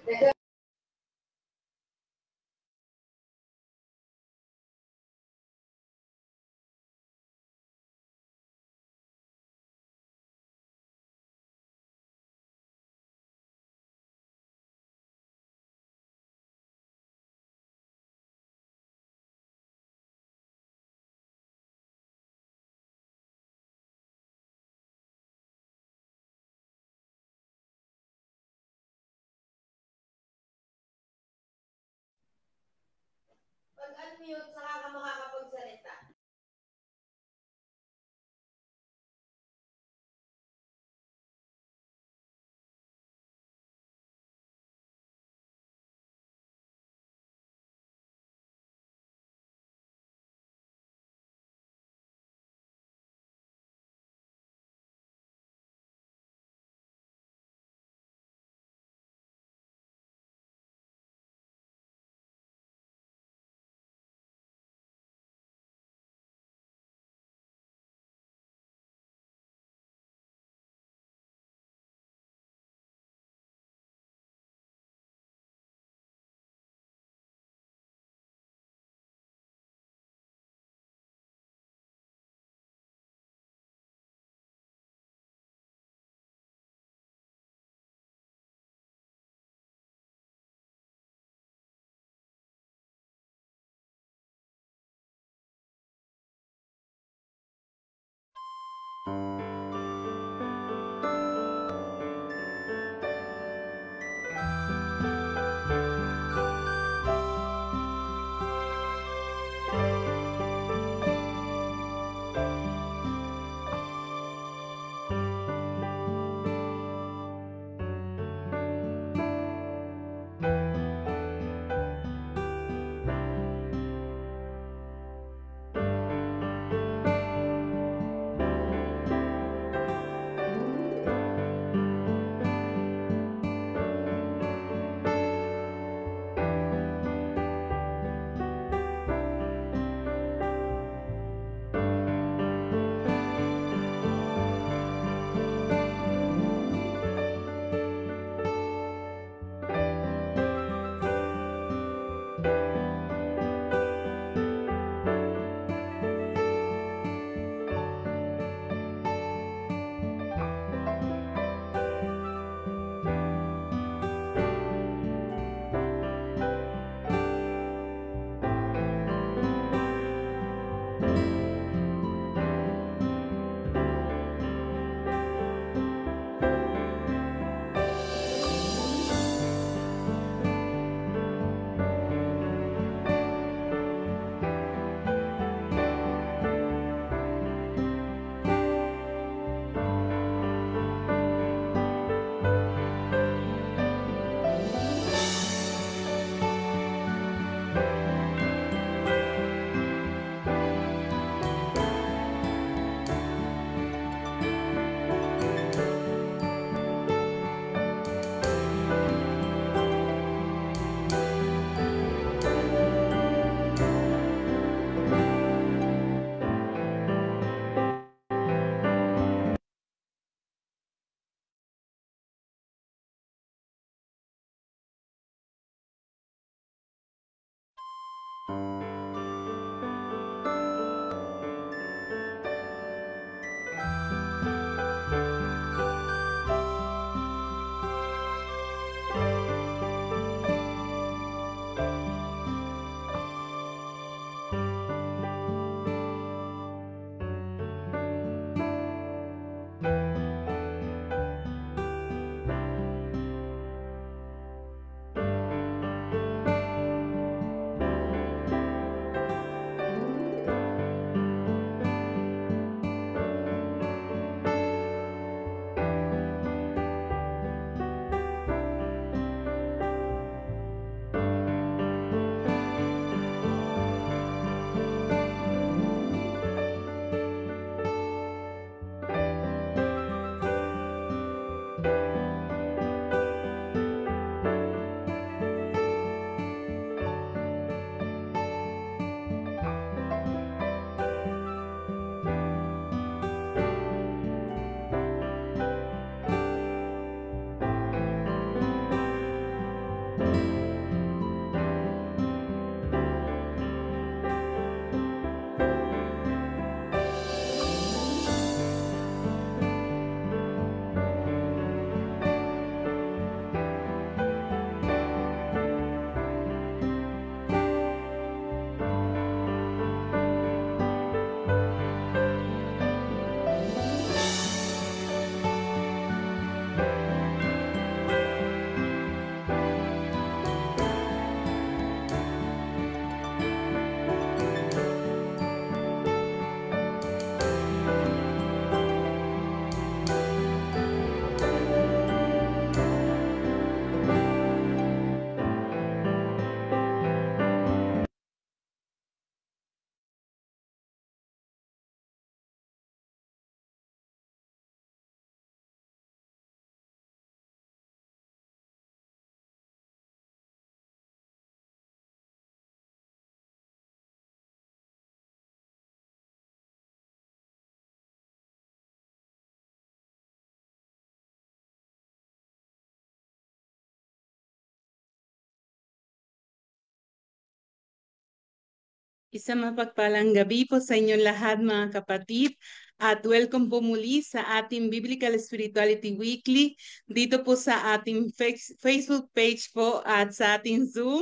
Pag-unmute, saka ka makakapagsalita. Isang mapagpalang gabi po sa inyong lahat mga kapatid at welcome po muli sa ating Biblical Spirituality Weekly dito po sa ating Facebook page po at sa ating Zoom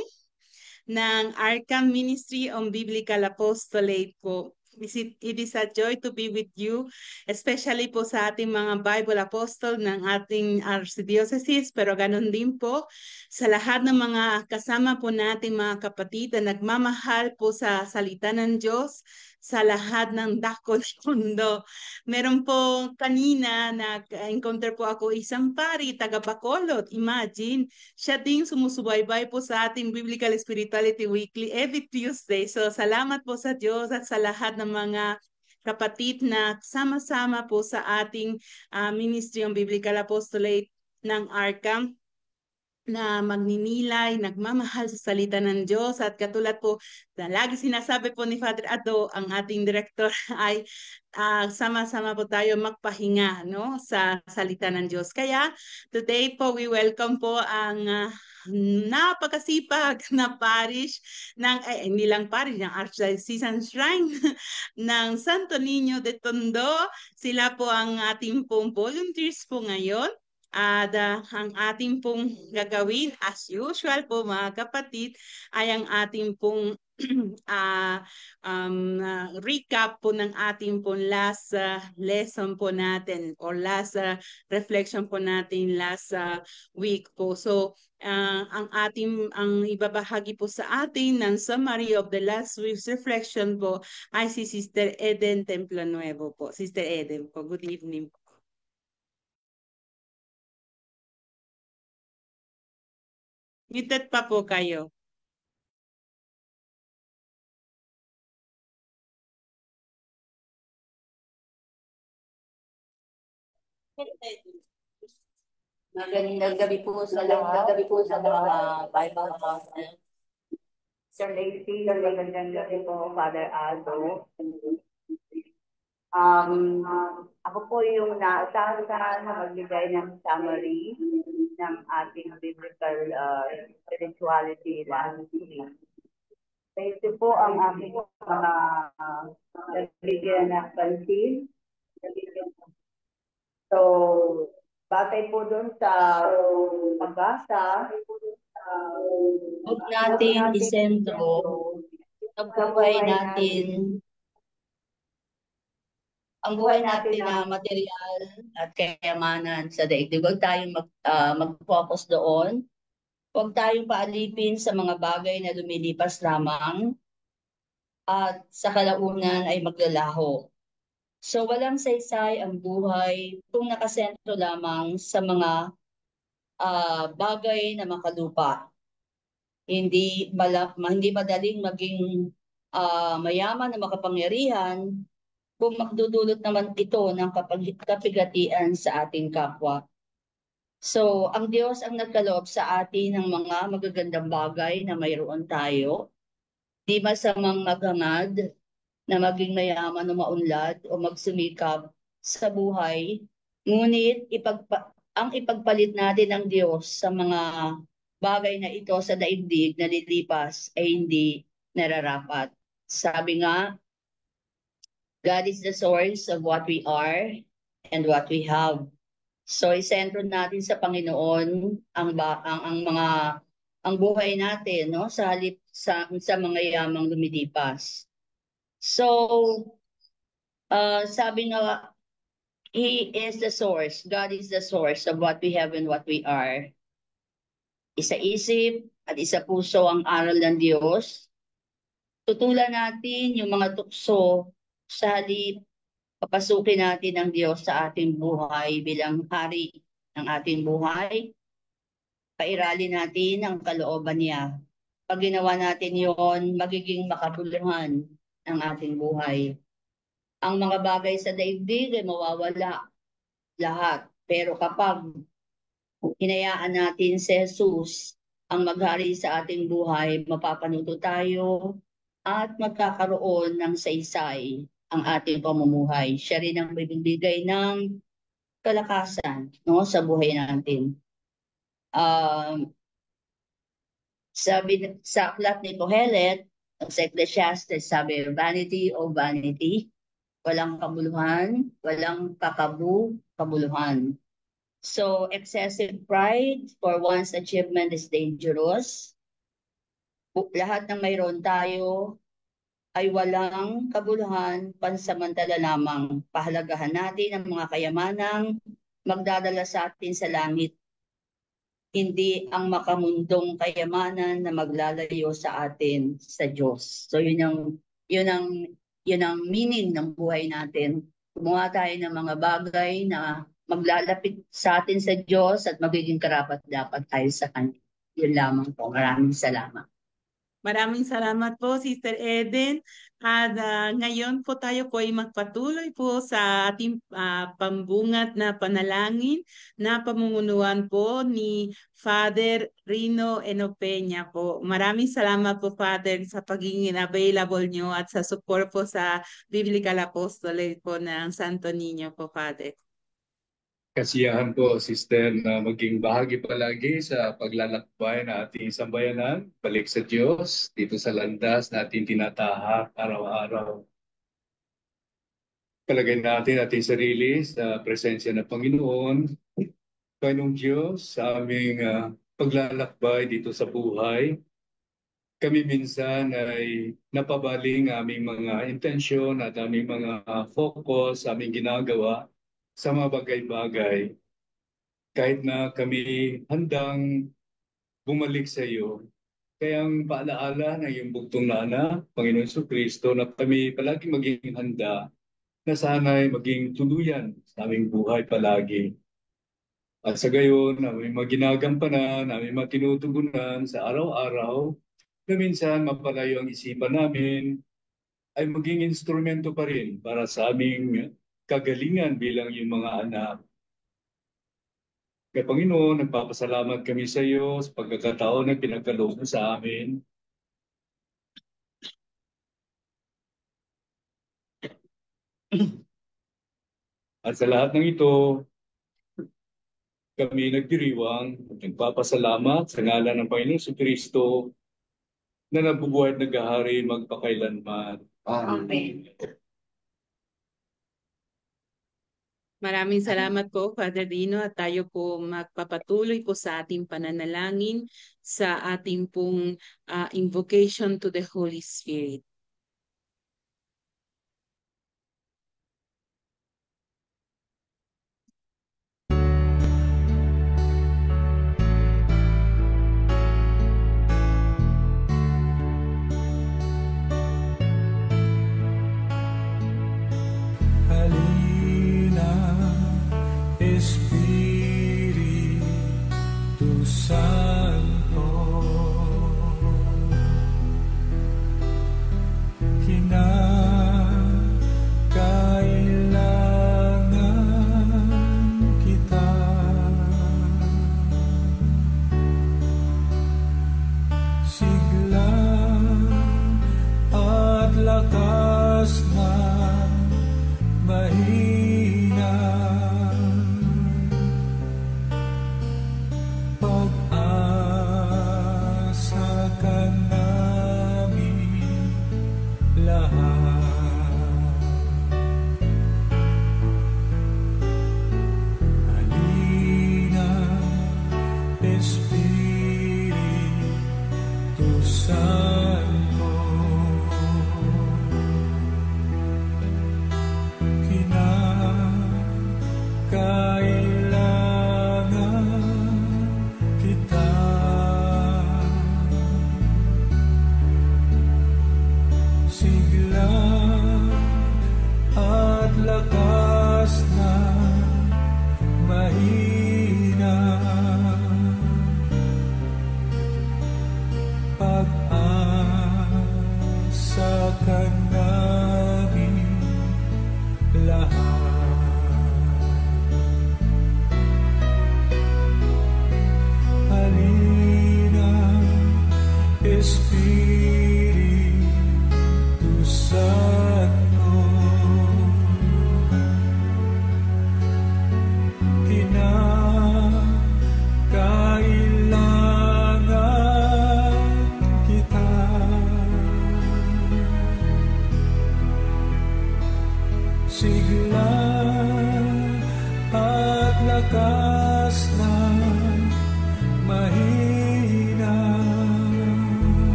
ng Arkham Ministry on Biblical Apostolate po. It is a joy to be with you, especially po sa ating mga Bible Apostle ng ating Archdiocese, pero ganun din po sa lahat ng mga kasama po nating mga kapatid na nagmamahal po sa salita ng Diyos sa lahat ng dako ng mundo. Meron po kanina nag-encounter po ako isang pari, taga Bacolod. Imagine, siya din sumusubaybay po sa ating Biblical Spirituality Weekly every Tuesday. So salamat po sa Diyos at sa lahat ng mga kapatid na sama-sama po sa ating Ministry on Biblical Apostolate ng Arkham na magninilay, nagmamahal sa salita ng Diyos at katulad po na lagi sinasabi po ni Father Ado, ang ating director ay sama-sama po tayo magpahinga no, sa salita ng Diyos. Kaya today po we welcome po ang napakasipag na parish ng, hindi lang parish, ng Archdiocesan Shrine ng Santo Niño de Tondo. Sila po ang ating pong volunteers po ngayon. At ang ating pong gagawin, as usual po mga kapatid, ay ang ating pong recap po ng ating pong last lesson po natin or last reflection po natin last week po. So, ang ibabahagi po sa atin ng summary of the last week's reflection po ay si Sister Eden Templo Nuevo po. Sister Eden po, good evening po. Muted pa po kayo. Magandang gabi po sa lahat. Gabi po sa mga Bible Apostles. Sir Lacey, magandang gabi po, Father Aldo. Ako po yung naasahan na magbigay ng summary ng ating biblical spirituality last week. Ito po ang aking mga nabigyan ng pansin. So, batay po doon sa pag-asa, huwag natin isentro ang buhay natin na material at kayamanan sa daigdig. Huwag tayong mag-focus doon. Huwag tayong paalipin sa mga bagay na lumilipas lamang at sa kalaunan ay maglalaho. So walang saysay ang buhay kung nakasentro lamang sa mga bagay na makalupa. Hindi madaling maging mayaman na makapangyarihan kung magdudulot naman ito ng kapigatian sa ating kapwa. So, ang Diyos ang nagkaloob sa atin ng mga magagandang bagay na mayroon tayo. Di masamang maghangad na maging mayaman o maunlad o magsumikap sa buhay. Ngunit ang ipagpalit natin ng Diyos sa mga bagay na ito sa daigdig na lilipas ay hindi nararapat. Sabi nga, God is the source of what we are and what we have. So isentro natin sa Panginoon ang buhay natin no sa halip sa mga yamang lumilipas. So sabi nga He is the source. God is the source of what we have and what we are. Isa isip at isa puso ang aral ng Diyos. Tutulan natin yung mga tukso sa halip papasukin natin ang Diyos sa ating buhay bilang hari ng ating buhay. Pairalin natin ang kalooban niya. Pag ginawa natin yon, magiging makabuluhan ang ating buhay. Ang mga bagay sa daigdig ay mawawala lahat. Pero kapag hinayaan natin si Jesus ang maghari sa ating buhay, mapapanuto tayo at magkakaroon ng saysay ang ating pamumuhay. Siya rin ang bibigay ng kalakasan no, sa buhay natin. Sabi sa aklat ni Kohelet, Sa Ecclesiastes sabi, vanity o vanity, walang kabuluhan, walang kabuluhan. So, excessive pride for one's achievement is dangerous. Lahat ng mayroon tayo ay walang kabuluhan, pansamantala lamang. Pahalagahan natin ang mga kayamanang magdadala sa atin sa langit, hindi ang makamundong kayamanan na maglalayo sa atin sa Diyos. So yun ang meaning ng buhay natin. Gumawa tayo ng mga bagay na maglalapit sa atin sa Diyos at magiging karapat-dapat tayo sa Kanya. Yun lamang po. Maraming salamat. Maraming salamat po, Sister Eden. At ngayon po tayo po ay magpatuloy po sa ating pambungat na panalangin na pamumunuan po ni Father Rino Enopeña po. Maraming salamat po, Father, sa pagiging available nyo at sa support po sa Biblical Apostolate po ng Santo Niño po, Father. Kasiyahan po, Sister, na maging bahagi palagi sa paglalakbay na ating sambayanan, balik sa Diyos, dito sa landas na ating tinatahak araw-araw. Palagay natin ating sarili sa presensya ng Panginoon, Panginoong Diyos, sa aming paglalakbay dito sa buhay. Kami minsan ay napabaling aming mga intensyon at aming mga focus, aming ginagawa sa mga bagay-bagay. Kahit na kami handang bumalik sa iyo, kaya ang paalaala ng iyong bugtong na anak, Panginoon Jesucristo, na kami palagi maging handa na sana'y maging tuluyan sa aming buhay palagi. At sa gayon, namin maginagampanan, namin matinutugunan sa araw-araw, na minsan mapalayo ang isipan namin, ay maging instrumento pa rin para sa aming kagalingan bilang yung mga anak. Kaya Panginoon, nagpapasalamat kami sa iyo sa pagkakataon na pinagkaloob mo sa amin. At sa lahat ng ito, kami nagdiriwang at nagpapasalamat sa ngalan ng Panginoon Jesucristo na nabubuhay at naghahari magpakailanman. Amen. Maraming salamat po, Father Rino, at tayo po magpapatuloy po sa ating pananalangin sa ating pong invocation to the Holy Spirit. Espiritu Santo, kinakailangan kita. Sigla at lakas ng mahina, pag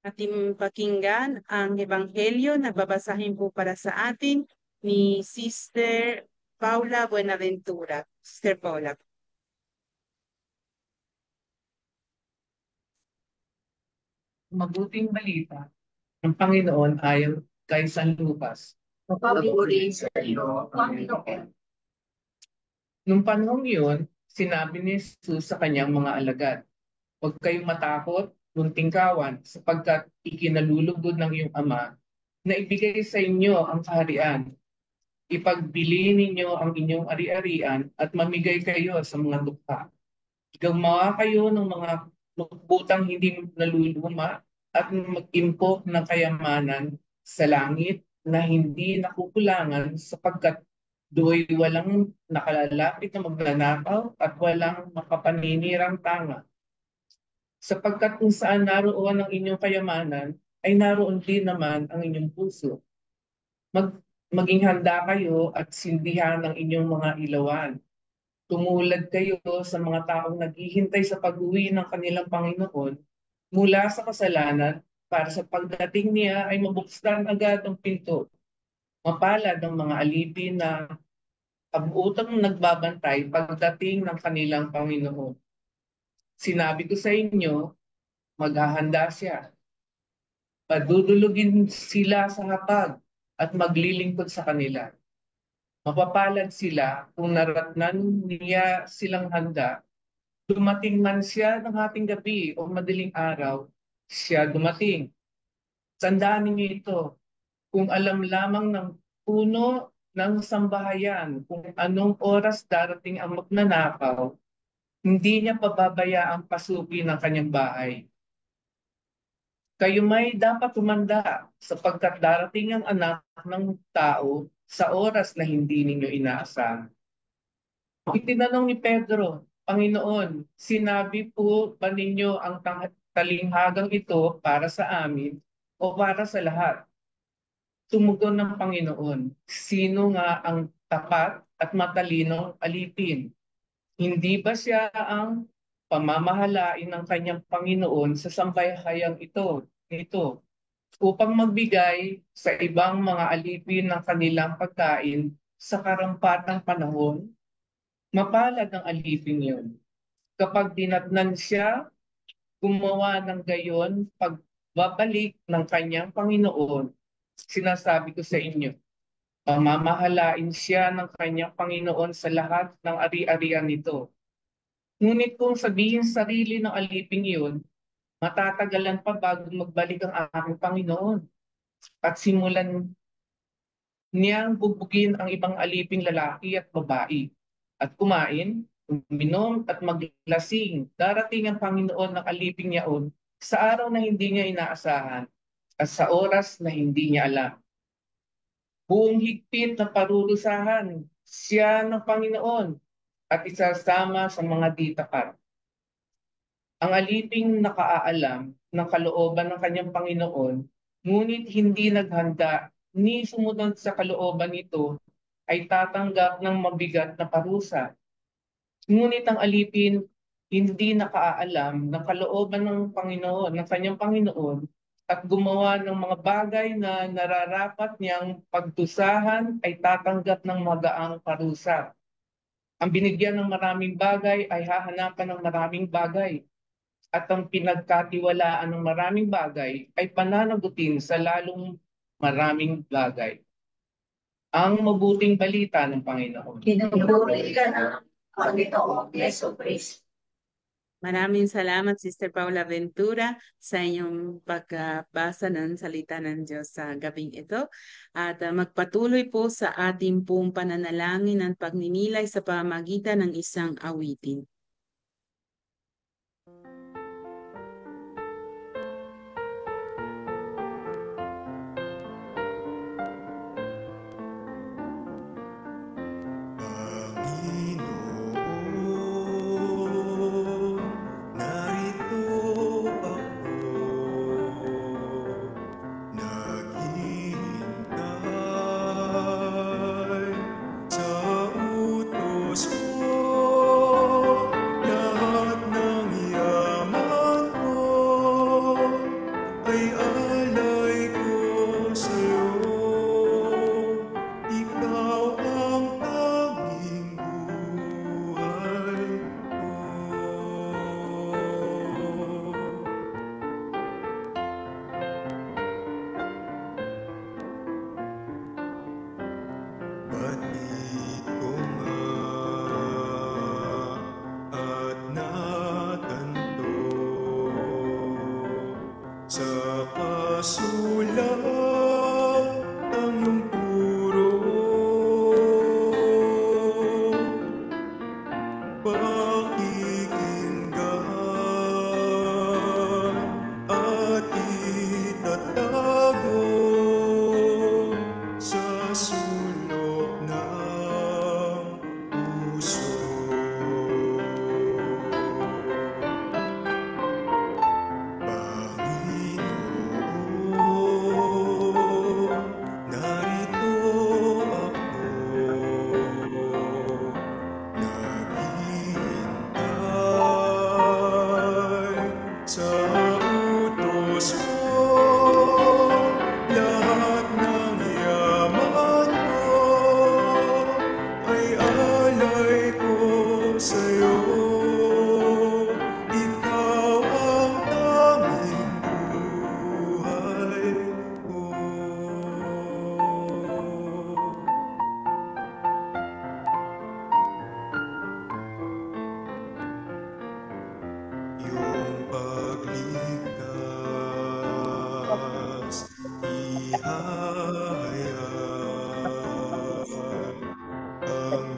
Ating pakinggan ang Ebanghelyo na babasahin po para sa atin ni Sister Paula Buenaventura. Sister Paula. Mabuting balita ng Panginoon ayon kay San Lucas. Papuri sa iyo, Panginoon. Nung panahong iyon, sinabi ni Jesus sa kanyang mga alagad, "Huwag kayong matakot, munting kawan, sapagkat ikinalulugod ng iyong Ama na ibigay sa inyo ang kaharian. Ipagbili ninyo ang inyong ari-arian at mamigay kayo sa mga dukha. Gumawa kayo ng mga lukbutang hindi naluluma at mag-impok ng kayamanan sa langit na hindi nakukulangan sapagkat do'y walang nakalalapit na magnanakaw at walang makapaninirang tanga. Sapagkat kung saan naroon ang inyong kayamanan, ay naroon din naman ang inyong puso. Maging handa kayo at sindihan ang inyong mga ilawan. Tumulad kayo sa mga taong naghihintay sa pag-uwi ng kanilang Panginoon mula sa kasalanan para sa pagdating niya ay mabuksan agad ang pinto. Mapalad ang mga alipin na kabuutang nagbabantay pagdating ng kanilang Panginoon. Sinabi ko sa inyo, maghahanda siya. Padudulugin sila sa hapag at maglilingkod sa kanila. Mapapalad sila kung naratnan niya silang handa. Dumating man siya ng hating gabi o madaling araw, siya dumating. Tandaan ninyo ito, kung alam lamang ng puno ng sambahayan kung anong oras darating ang magnanakaw, hindi niya pababayaang pasukin ang kanyang bahay. Kayo may dapat tumanda sapagkat darating ang anak ng tao sa oras na hindi ninyo inaasahan. Itinanong ni Pedro, "Panginoon, sinabi po ba ninyo ang talinghagang ito para sa amin o para sa lahat?" Tumugon ng Panginoon, "Sino nga ang tapat at matalinong alipin? Hindi ba siya ang pamamahalain ng kanyang Panginoon sa sambayhayang ito upang magbigay sa ibang mga alipin ng kanilang pagkain sa karampatang panahon? Mapalad ang alipin yun. Kapag dinatnan siya, gumawa ng gayon pagbabalik ng kanyang Panginoon, sinasabi ko sa inyo, pamamahalain siya ng kanyang Panginoon sa lahat ng ari-arian nito. Ngunit kung sabihin sarili ng aliping iyon, matatagalan pa bago magbalik ang aking Panginoon. At simulan niyang bubugin ang ibang aliping lalaki at babae. At kumain, uminom at maglasing. Darating ang Panginoon ng aliping yaon sa araw na hindi niya inaasahan at sa oras na hindi niya alam. Buong higpit na parurusahan siya ng Panginoon at isasama sa mga ditakat. Ang aliping nakaalam ng kalooban ng kanyang Panginoon, ngunit hindi naghanda ni sumunod sa kalooban nito, ay tatanggap ng mabigat na parusa. Ngunit ang alipin hindi nakaalam ng kalooban ng Panginoon, ng kanyang Panginoon, at gumawa ng mga bagay na nararapat niyang pagdusahan ay tatanggap ng magaang parusa. Ang binigyan ng maraming bagay ay hahanapan ng maraming bagay. At ang pinagkatiwalaan ng maraming bagay ay pananagutin sa lalong maraming bagay. Ang mabuting balita ng Panginoon. Pinupuri ka na, Panginoon Yesu Cristo. Maraming salamat, Sister Paula Ventura, sa inyong pagbasa ng salita ng Diyos sa gabing ito. At magpatuloy po sa ating pong pananalangin at pagninilay sa pamamagitan ng isang awitin. Sa utos mo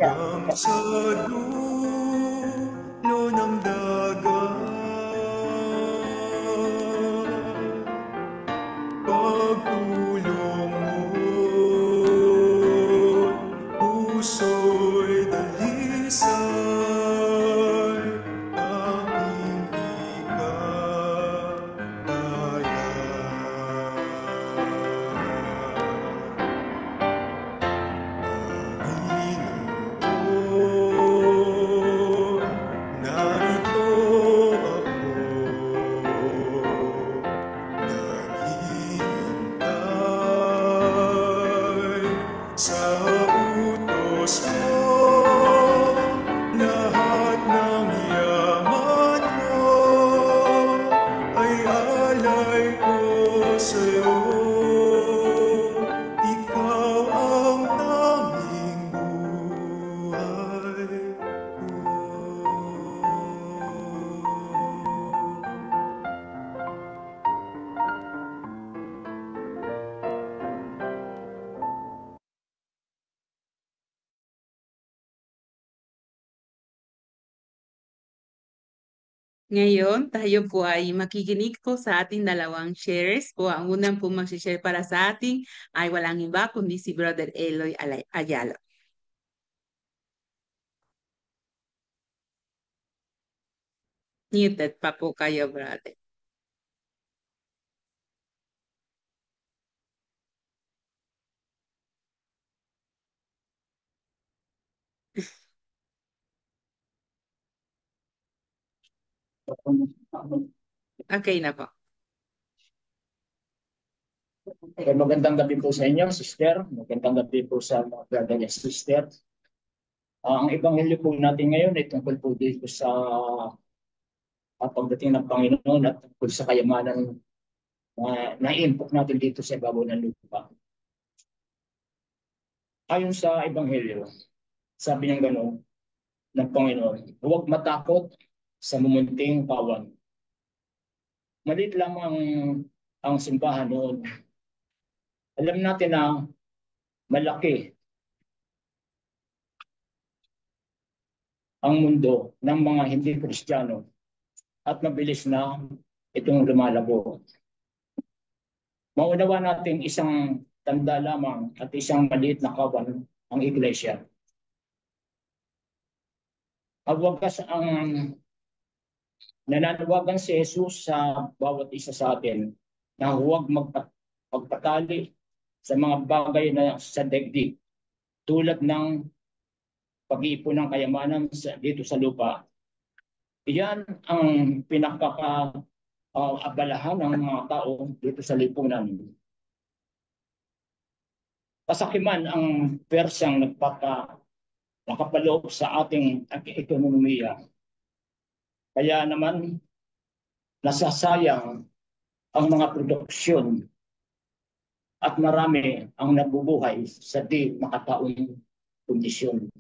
hanggang sa dulo ng dagat. Pagtulong mo, puso'y dalisay, aking Panginoon, narito naghihintay sa utos mo. Lahat ng yaman mo ay alay ko sa'yo. Ikaw ang tanging buhay ko. Ngayon, tayo po ay makikinig po sa ating dalawang shares po. Ang unang po mag-share para sa ating ay walang iba kundi si Brother Eloy Ayala. Muted pa po kayo, brother. Okay na po. Magandang gabi po sa inyo, sister. Magandang gabi po sa mga brother and sister. Ang ebanghelyo po natin ngayon ay tungkol po dito sa pagdating ng Panginoon at tungkol sa kayamanan na na-input natin dito sa ibabaw ng lupa. Ayon sa ebanghelyo, sabi niya gano'n ng Panginoon, huwag matakot sa mumunting pawan. Maliit lamang ang simbahan noon. Alam natin na malaki ang mundo ng mga hindi Kristiyano at mabilis na itong lumalabo. Maunawa natin isang tanda lamang at isang maliit na kawan ang iglesia. Agwagas ang nananawagan si Jesus sa bawat isa sa atin na huwag magpatali sa mga bagay na sa daigdig tulad ng pag-iipon ng kayamanan dito sa lupa. Iyan ang pinakakaabalahan ng mga tao dito sa lipunan. Kasakiman ang persyang nakapaloob sa ating ekonomiya. Kaya naman nasasayang ang mga produksyon at marami ang nabubuhay sa di makataong kondisyon.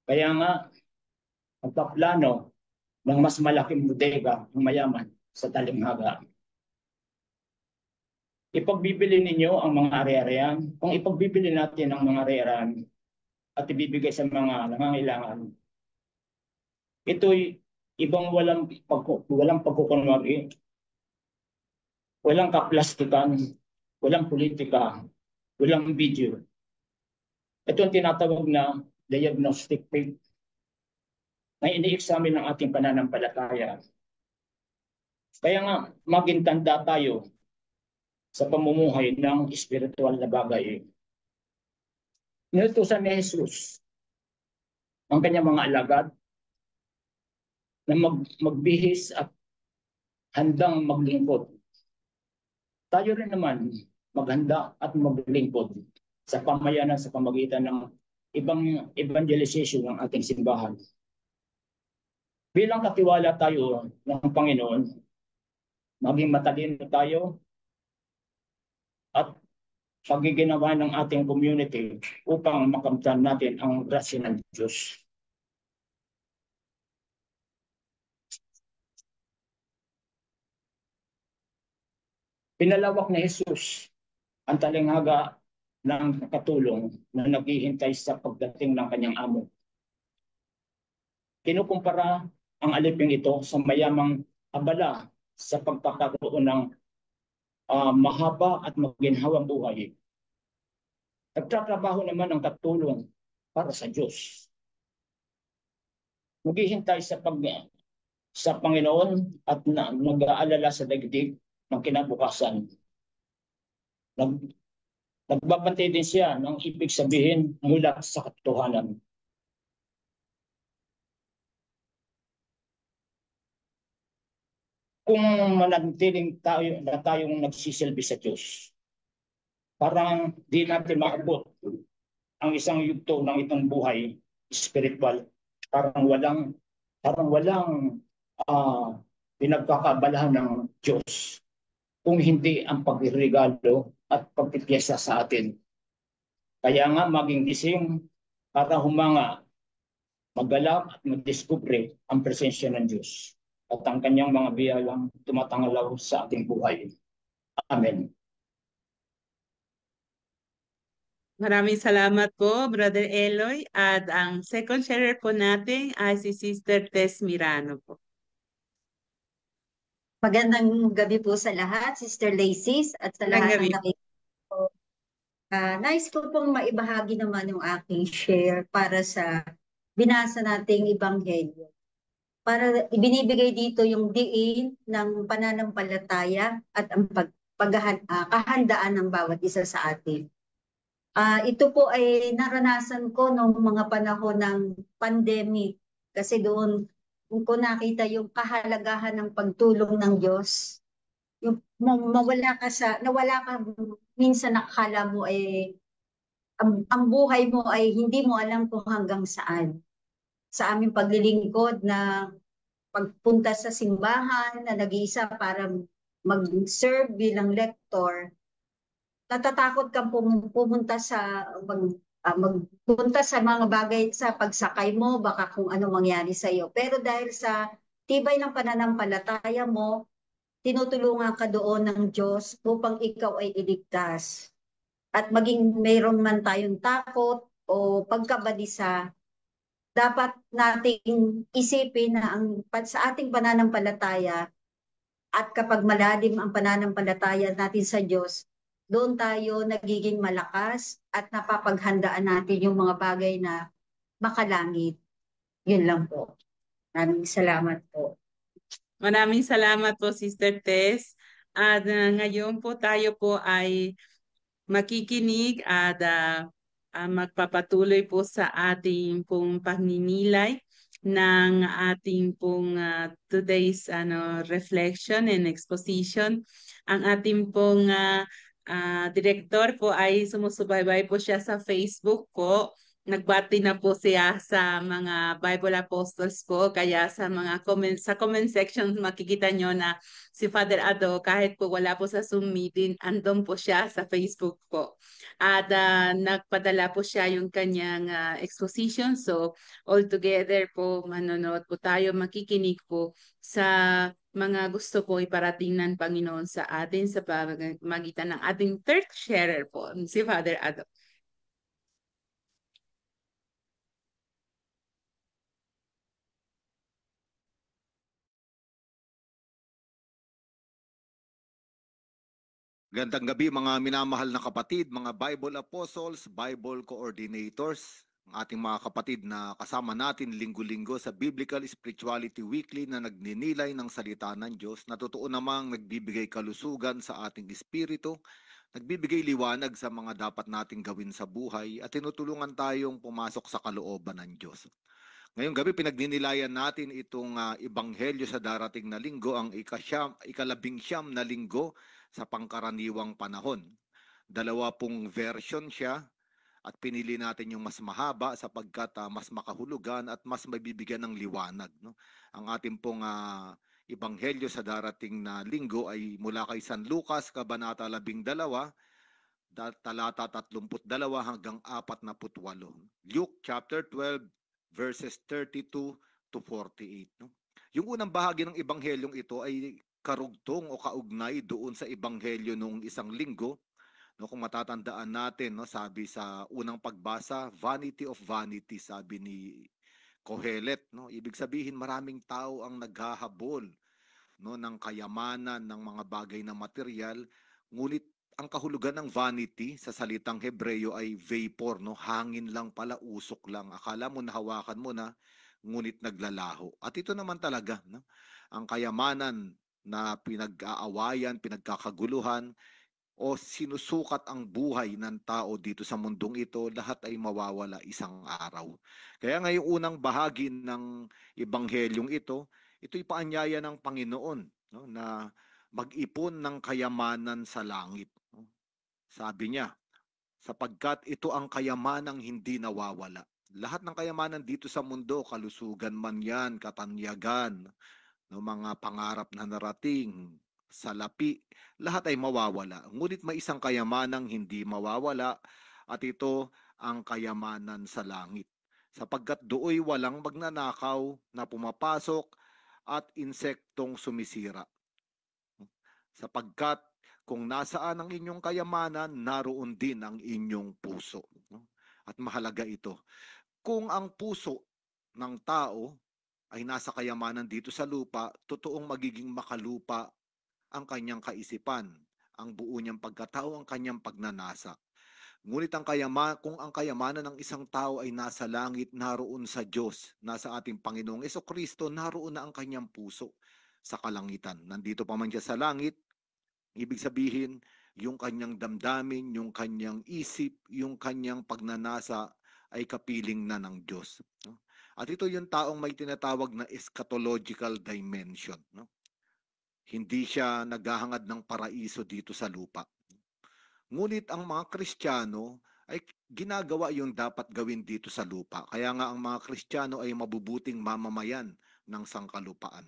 Kaya nga, magpaplano ng mas malaking bodega ng mayaman sa talinghaga. Ipagbibili ninyo ang mga are-arean. Kung ipagbibili natin ang mga are-arean at ibibigay sa mga nangangailangan, ito'y ibang walang pagkukunwari, walang kaplastikan, walang politika, walang video. Ito ang tinatawag na diagnostic faith na ini-examine ng ating pananampalataya. Kaya nga, maging tanda tayo sa pamumuhay ng espiritual na bagay. Inutusan ni Jesus ang kanyang mga alagad na magbihis at handang maglingkod. Tayo rin naman maghanda at maglingkod sa pamayanan sa pamagitan ng ibang evangelization ng ating simbahan. Bilang katiwala tayo ng Panginoon, maging matalino tayo at pagiginawa ng ating community upang makamtan natin ang grasya ng Diyos. Pinalawak ni Jesus ang talinghaga ng katulong na naghihintay sa pagdating ng kanyang amo. Kinukumpara ang aliping ito sa mayamang abala sa pagkakaroon ng mahaba at maginhawang buhay. Nagtatrabaho naman ang katulong para sa Diyos. Naghihintay sa Panginoon at nag-aalala sa daigdig ng kinabukasan. Nagbabantay din siya ng ibig sabihin mula sa katotohanan. Kung manantiling tayong nagsisilbi sa Diyos, parang di natin maabot ang isang yugto ng itong buhay spiritual. Parang walang pinagkakabalahan ng Diyos kung hindi ang pagregalo at pagpipiyesa sa atin. Kaya nga maging gising para humanga, magalaw at madiskubre ang presensya ng Diyos at ang kanyang mga biyayang tumatangalaw sa ating buhay. Amen. Maraming salamat po, Brother Eloy. At ang second sharer po natin ay si Sister Tess Mirano po. Magandang gabi po sa lahat, Sister Lacey, at sa lahat ng nakikinig po. Nais ko pong maibahagi naman yung aking share para sa binasa nating Ebanghelyo. Para ibinibigay dito yung diin ng pananampalataya at ang kahandaan ng bawat isa sa atin. Ito po ay naranasan ko noong mga panahon ng pandemic kasi doon ko nakita yung kahalagahan ng pagtulong ng Diyos. Yung nawala ka minsan nakakala mo ay ang buhay mo ay hindi mo alam kung hanggang saan. Sa aming paglilingkod na pagpunta sa simbahan na nag-iisa para mag-serve bilang lector, natatakot kang pumunta sa magpunta sa mga bagay sa pagsakay mo, baka kung ano mangyari sa iyo. Pero dahil sa tibay ng pananampalataya mo, tinutulungan ka doon ng Diyos upang ikaw ay iligtas. At maging mayroon man tayong takot o pagkabalisa, dapat nating isipin na sa ating pananampalataya at kapag malalim ang pananampalataya natin sa Diyos, doon tayo nagiging malakas at napapaghandaan natin yung mga bagay na makalangit. Yun lang po. Maraming salamat po. Maraming salamat po, Sister Tess. At ngayon po tayo po ay makikinig at magpapatuloy po sa ating pong pagninilay ng ating pong today's reflection and exposition. Ang ating pong director po ay sumusubaybay po siya sa Facebook po. Nagbati na po siya sa mga Bible Apostles po, kaya sa mga comment section makikita nyo na si Father Ado, kahit po wala po sa Zoom meeting, andun po siya sa Facebook po. At nagpadala po siya yung kanyang exposition. So all together po manonood po tayo, makikinig po sa mga gusto po iparating ng Panginoon sa atin sa pamamagitan ng ating third sharer po, si Father Ado. Gandang gabi mga minamahal na kapatid, mga Bible Apostles, Bible Coordinators, ang ating mga kapatid na kasama natin linggo-linggo sa Biblical Spirituality Weekly na nagninilay ng salita ng Diyos, na totoo namang nagbibigay kalusugan sa ating espiritu, nagbibigay liwanag sa mga dapat nating gawin sa buhay at tinutulungan tayong pumasok sa kalooban ng Diyos. Ngayong gabi pinagninilayan natin itong Ebanghelyo sa darating na linggo, ang ikalabing-siyam na linggo sa pangkaraniwang panahon. 2 version siya at pinili natin yung mas mahaba sapagkat mas makahulugan at mas mabibigyan ng liwanag. No? Ang ating pong Ebanghelyo sa darating na linggo ay mula kay San Lucas, Kabanata 12, talata 32 hanggang 48. Luke chapter 12, verses 32 to 48. No? Yung unang bahagi ng Ebanghelyong ito ay karugtong o kaugnay doon sa Ebanghelyo noong isang linggo No, kung matatandaan natin, no, sabi sa unang pagbasa, vanity of vanity, sabi ni Kohelet, no, ibig sabihin maraming tao ang naghahabol, no, ng kayamanan ng mga bagay na material, ngunit ang kahulugan ng vanity sa salitang Hebreo ay vapor, no, hangin lang pala, usok lang. Akala mo nahawakan mo na, ngunit naglalaho. At ito naman talaga, no, ang kayamanan na pinag-aawayan, pinagkakaguluhan, o sinusukat ang buhay ng tao dito sa mundong ito, lahat ay mawawala isang araw. Kaya ngayong unang bahagi ng ebanghelyong ito'y paanyaya ng Panginoon, no, na mag-ipon ng kayamanan sa langit. No? Sabi niya, sapagkat ito ang kayamanang hindi nawawala. Lahat ng kayamanan dito sa mundo, kalusugan man yan, katanyagan, no, mga pangarap na narating, salapi, lahat ay mawawala. Ngunit may isang kayamanang hindi mawawala, at ito ang kayamanan sa langit. Sapagkat dooy walang magnanakaw na pumapasok at insektong sumisira. Sapagkat kung nasaan ang inyong kayamanan, naroon din ang inyong puso. At mahalaga ito. Kung ang puso ng tao ay nasa kayamanan dito sa lupa, totoong magiging makalupa ang kanyang kaisipan, ang buo niyang pagkatao, ang kanyang pagnanasa. Ngunit kung ang kayamanan ng isang tao ay nasa langit, naroon sa Diyos, nasa ating Panginoong Jesucristo, naroon na ang kanyang puso sa kalangitan. Nandito pa man siya sa langit, ibig sabihin, yung kanyang damdamin, yung kanyang isip, yung kanyang pagnanasa ay kapiling na ng Diyos. At ito yung taong may tinatawag na eschatological dimension. No? Hindi siya naghahangad ng paraiso dito sa lupa. Ngunit ang mga Kristiyano ay ginagawa yung dapat gawin dito sa lupa. Kaya nga ang mga Kristiyano ay mabubuting mamamayan ng sangkalupaan.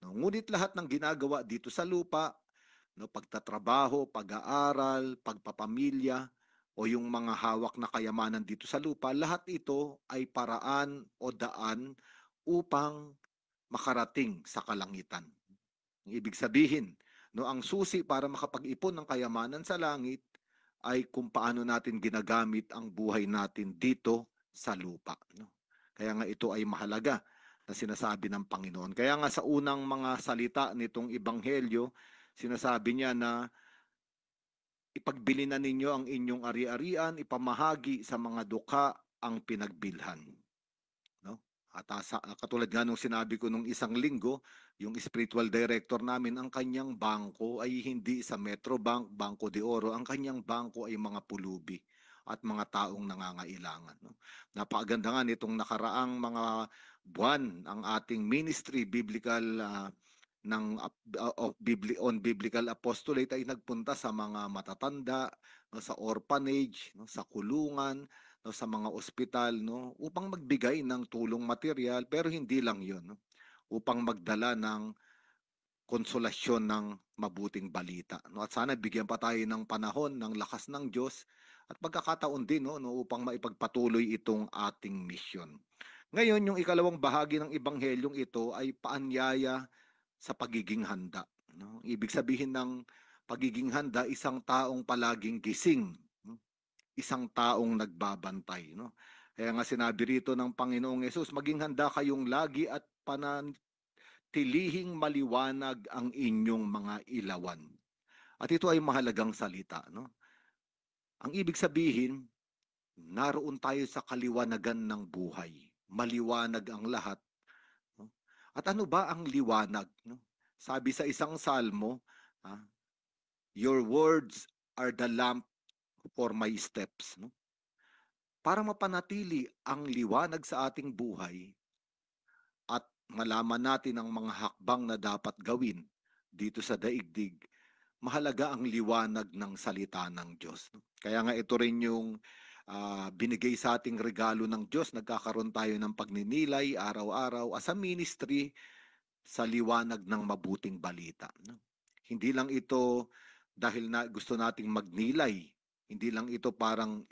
No? Ngunit lahat ng ginagawa dito sa lupa, no, pagtatrabaho, pag-aaral, pagpapamilya, o yung mga hawak na kayamanan dito sa lupa, lahat ito ay paraan o daan upang makarating sa kalangitan. Ibig sabihin, no, ang susi para makapag-ipon ng kayamanan sa langit ay kung paano natin ginagamit ang buhay natin dito sa lupa. No? Kaya nga ito ay mahalaga na sinasabi ng Panginoon. Kaya nga sa unang mga salita nitong ebanghelyo, sinasabi niya na ipagbili na ninyo ang inyong ari-arian, ipamahagi sa mga dukha ang pinagbilhan. No? At katulad nga nung sinabi ko nung isang linggo, yung spiritual director namin, ang kanyang bangko ay hindi sa Metrobank, Bangko de Oro, ang kanyang bangko ay mga pulubi at mga taong nangangailangan. No? Napakaganda nga nitong nakaraang mga buwan ang ating ministry, biblical on biblical apostolate ay nagpunta sa mga matatanda, no, sa orphanage, no, sa kulungan, no, sa mga ospital, no, upang magbigay ng tulong material, pero hindi lang 'yon, no, upang magdala ng konsolasyon ng mabuting balita, no. At sana bigyan pa tayo ng panahon, ng lakas ng Diyos at pagkakataon din, no, upang maipagpatuloy itong ating misyon. Ngayon, yung ikalawang bahagi ng ebanghelyong ito ay paanyaya sa pagiging handa. No? Ibig sabihin ng pagiging handa, isang taong palaging gising, no? Isang taong nagbabantay. No? Kaya nga sinabi rito ng Panginoong Yesus, maging handa kayong lagi at panantilihing maliwanag ang inyong mga ilawan. At ito ay mahalagang salita. No? Ang ibig sabihin, naroon tayo sa kaliwanagan ng buhay. Maliwanag ang lahat. At ano ba ang liwanag? No? Sabi sa isang salmo, your words are the lamp for my steps. No? Para mapanatili ang liwanag sa ating buhay at malaman natin ang mga hakbang na dapat gawin dito sa daigdig, mahalaga ang liwanag ng salita ng Diyos. No? Kaya nga ito rin yung binigay sa ating regalo ng Diyos. Nagkakaroon tayo ng pagninilay araw-araw as a ministry sa liwanag ng mabuting balita. No? Hindi lang ito dahil gusto nating magnilay. Hindi lang ito parang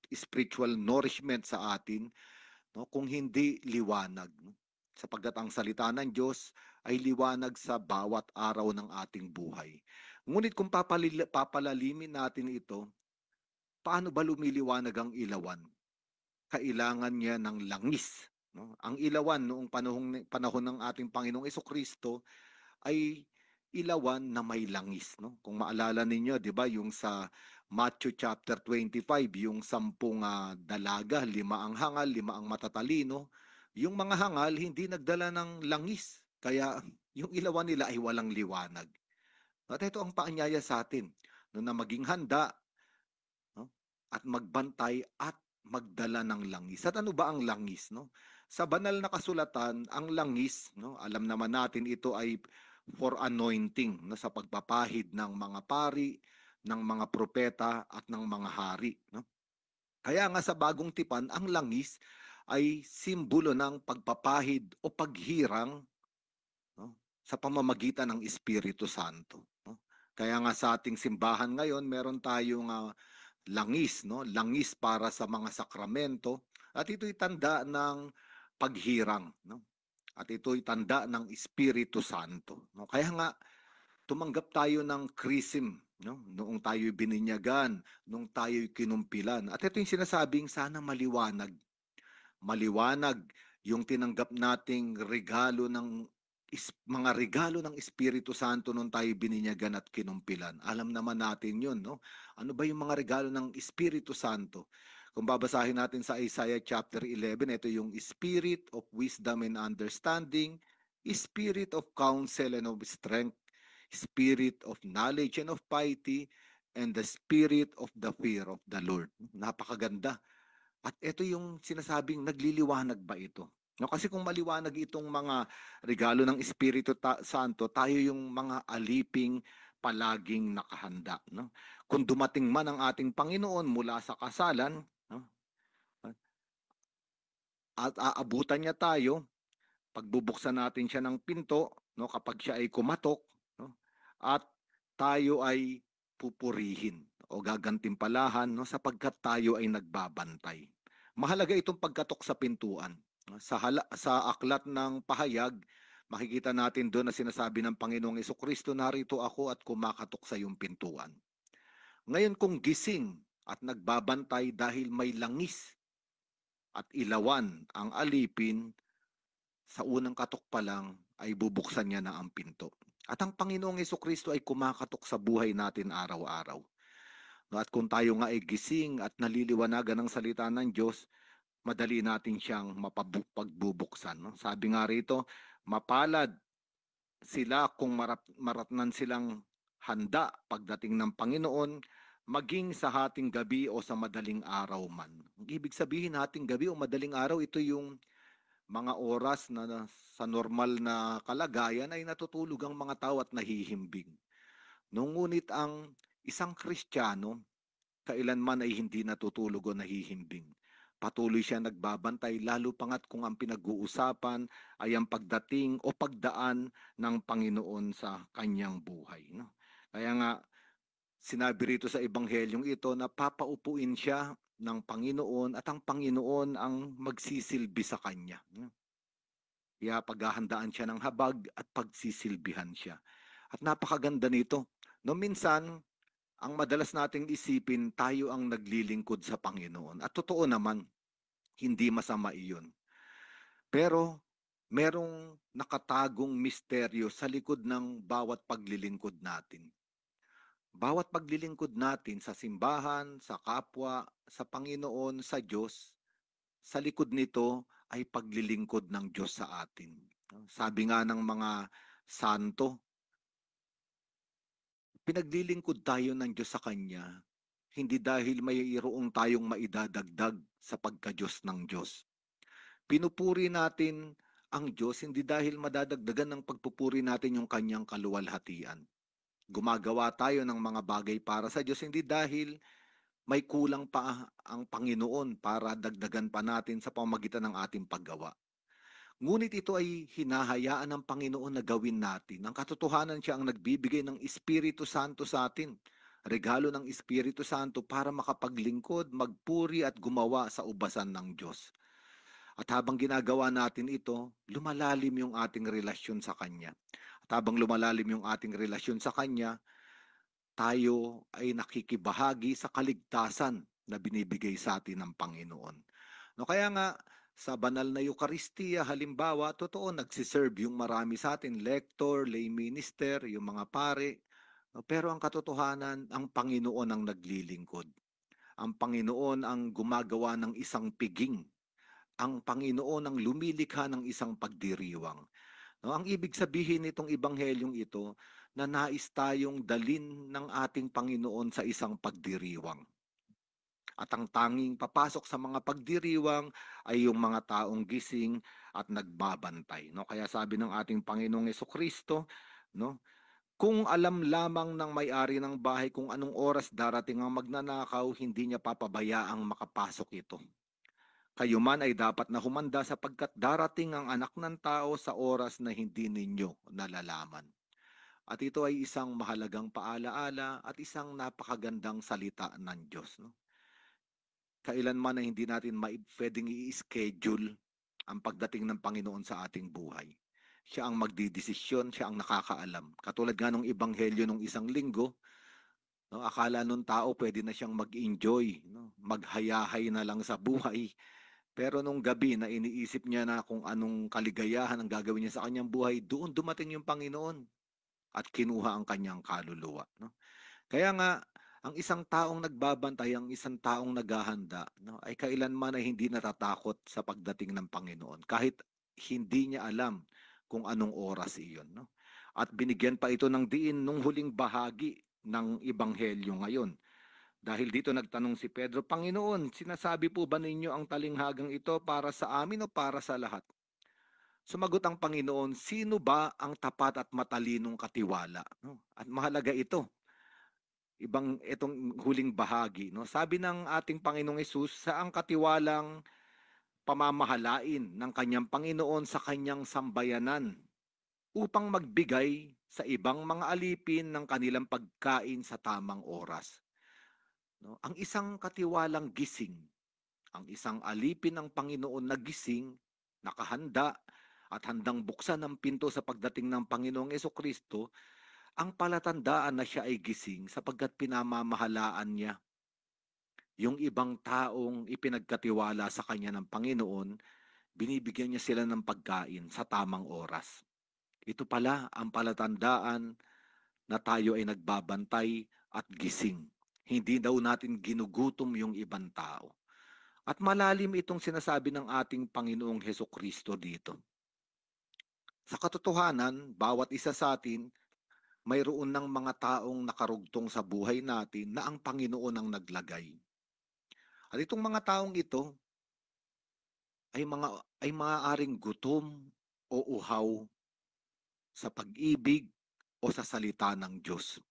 spiritual nourishment sa atin, no? Kung hindi liwanag. No? Sapagkat ang salita ng Diyos ay liwanag sa bawat araw ng ating buhay. Ngunit kung papalalimin natin ito, paano ba lumiliwanag ang ilawan? Kailangan niya ng langis. No? Ang ilawan noong panahon ng ating Panginoong Jesucristo ay ilawan na may langis. No? Kung maalala ninyo, di ba, yung sa Matthew chapter 25, yung 10 dalaga, 5 ang hangal, 5 ang matatalino. Yung mga hangal, hindi nagdala ng langis. Kaya yung ilawan nila ay walang liwanag. At ito ang paanyaya sa atin, no, na maging handa, no, at magbantay at magdala ng langis. At ano ba ang langis? No? Sa banal na kasulatan, ang langis, no, alam naman natin ito ay for anointing, no, sa pagpapahid ng mga pari, ng mga propeta at ng mga hari. No? Kaya nga sa bagong tipan, ang langis ay simbolo ng pagpapahid o paghirang, no, sa pamamagitan ng Espiritu Santo. No? Kaya nga sa ating simbahan ngayon, meron tayong langis, no? Langis para sa mga sakramento, at ito'y tanda ng paghirang, no? At ito'y tanda ng Espiritu Santo, no? Kaya nga tumanggap tayo ng chrism, no? Noong tayo'y bininyagan, noong tayo'y kinumpilan. At ito yung sinasabing sana maliwanag. Maliwanag yung tinanggap nating regalo ng mga regalo ng Espiritu Santo nung tayo bininyagan at kinumpilan. Alam naman natin yun, no? Ano ba yung mga regalo ng Espiritu Santo? Kung babasahin natin sa Isaiah chapter 11, ito yung Spirit of wisdom and understanding, Spirit of counsel and of strength, Spirit of knowledge and of piety, and the Spirit of the fear of the Lord. Napakaganda. At ito yung sinasabing nagliliwanag ba ito? No, kasi kung maliwanag itong mga regalo ng Espiritu Santo, tayo yung mga aliping palaging nakahanda. No? Kung dumating man ang ating Panginoon mula sa kasalan, no? At aabutan niya tayo, pagbubuksan natin siya ng pinto, no? Kapag siya ay kumatok, no? At tayo ay pupurihin o gagantimpalahan, no? Sapagkat tayo ay nagbabantay. Mahalaga itong pagkatok sa pintuan. Sa aklat ng pahayag, makikita natin doon na sinasabi ng Panginoong Jesucristo, narito ako at kumakatok sa iyong pintuan. Ngayon kung gising at nagbabantay dahil may langis at ilawan ang alipin, sa unang katok pa lang ay bubuksan niya na ang pinto. At ang Panginoong Jesucristo ay kumakatok sa buhay natin araw-araw. At kung tayo nga ay gising at naliliwanagan ng salita ng Diyos, madali natin siyang mapagbubuksan. No? Sabi nga rito, mapalad sila kung maratnan silang handa pagdating ng Panginoon, maging sa hating gabi o sa madaling araw man. Ibig sabihin, hating gabi o madaling araw, ito yung mga oras na sa normal na kalagayan ay natutulog ang mga tao at nahihimbing. Ngunit ang isang Kristiyano, kailanman ay hindi natutulog o nahihimbing. Patuloy siya nagbabantay, lalo pangat kung ang pinag-uusapan ay ang pagdating o pagdaan ng Panginoon sa kanyang buhay. No? Kaya nga, sinabi rito sa Ebanghelyong ito na papaupuin siya ng Panginoon at ang Panginoon ang magsisilbi sa kanya. Kaya paghahandaan siya ng habag at pagsisilbihan siya. At napakaganda nito. No, minsan, ang madalas nating isipin, tayo ang naglilingkod sa Panginoon. At totoo naman, hindi masama iyon. Pero, merong nakatagong misteryo sa likod ng bawat paglilingkod natin. Bawat paglilingkod natin sa simbahan, sa kapwa, sa Panginoon, sa Diyos, sa likod nito ay paglilingkod ng Diyos sa atin. Sabi nga ng mga santo, pinaglilingkod tayo ng Diyos sa Kanya, hindi dahil mayroong tayong maidadagdag sa pagka-Diyos ng Diyos. Pinupuri natin ang Diyos hindi dahil madadagdagan ng pagpupuri natin yung Kanyang kaluwalhatian. Gumagawa tayo ng mga bagay para sa Diyos hindi dahil may kulang pa ang Panginoon para dagdagan pa natin sa pamamagitan ng ating paggawa. Ngunit ito ay hinahayaan ng Panginoon na gawin natin. Ang katotohanan, siya ang nagbibigay ng Espiritu Santo sa atin. Regalo ng Espiritu Santo para makapaglingkod, magpuri at gumawa sa ubasan ng Diyos. At habang ginagawa natin ito, lumalalim yung ating relasyon sa Kanya. At habang lumalalim yung ating relasyon sa Kanya, tayo ay nakikibahagi sa kaligtasan na binibigay sa atin ng Panginoon. No, kaya nga, sa banal na Eucharistia, halimbawa, totoo, nagsiserve yung marami sa atin, lector, lay minister, yung mga pare. No, pero ang katotohanan, ang Panginoon ang naglilingkod. Ang Panginoon ang gumagawa ng isang piging. Ang Panginoon ang lumilikha ng isang pagdiriwang. No, ang ibig sabihin nitong ebanghelyong ito, na nais tayong dalin ng ating Panginoon sa isang pagdiriwang. At ang tanging papasok sa mga pagdiriwang ay yung mga taong gising at nagbabantay. No? Kaya sabi ng ating Panginoong Jesucristo, no? Kung alam lamang ng may-ari ng bahay kung anong oras darating ang magnanakaw, hindi niya papabayaang makapasok ito. Kayo man ay dapat na humanda sapagkat darating ang anak ng tao sa oras na hindi ninyo nalalaman. At ito ay isang mahalagang paalaala at isang napakagandang salita ng Diyos. No? Kailanman na hindi natin pwedeng i-schedule ang pagdating ng Panginoon sa ating buhay. Siya ang magdidesisyon, siya ang nakakaalam. Katulad nga nung ebanghelyo nung isang linggo, no, akala nung tao pwede na siyang mag-enjoy, no, maghayahay na lang sa buhay. Pero nung gabi na iniisip niya na kung anong kaligayahan ang gagawin niya sa kanyang buhay, doon dumating yung Panginoon at kinuha ang kanyang kaluluwa. No? Kaya nga, ang isang taong nagbabantay, ang isang taong naghahanda, no, ay kailanman ay hindi natatakot sa pagdating ng Panginoon. Kahit hindi niya alam kung anong oras iyon. No? At binigyan pa ito ng diin nung huling bahagi ng ebanghelyo ngayon. Dahil dito nagtanong si Pedro, Panginoon, sinasabi po ba ninyo ang talinghagang ito para sa amin o para sa lahat? Sumagot ang Panginoon, sino ba ang tapat at matalinong katiwala? No? At mahalaga ito. Itong huling bahagi. No? Sabi ng ating Panginoong Hesus, saang katiwalang pamamahalain ng kanyang Panginoon sa kanyang sambayanan upang magbigay sa ibang mga alipin ng kanilang pagkain sa tamang oras. No? Ang isang katiwalang gising, ang isang alipin ng Panginoon na gising, nakahanda at handang buksan ang pinto sa pagdating ng Panginoong Jesucristo, ang palatandaan na siya ay gising sapagkat pinamamahalaan niya yung ibang taong ipinagkatiwala sa kanya ng Panginoon, binibigyan niya sila ng pagkain sa tamang oras. Ito pala ang palatandaan na tayo ay nagbabantay at gising. Hindi daw natin ginugutom yung ibang tao. At malalim itong sinasabi ng ating Panginoong Hesukristo dito. Sa katotohanan, bawat isa sa atin, mayroon ng mga taong nakarugtong sa buhay natin na ang Panginoon ang naglagay. At itong mga taong ito ay maaaring gutom o uhaw sa pag-ibig o sa salita ng Diyos.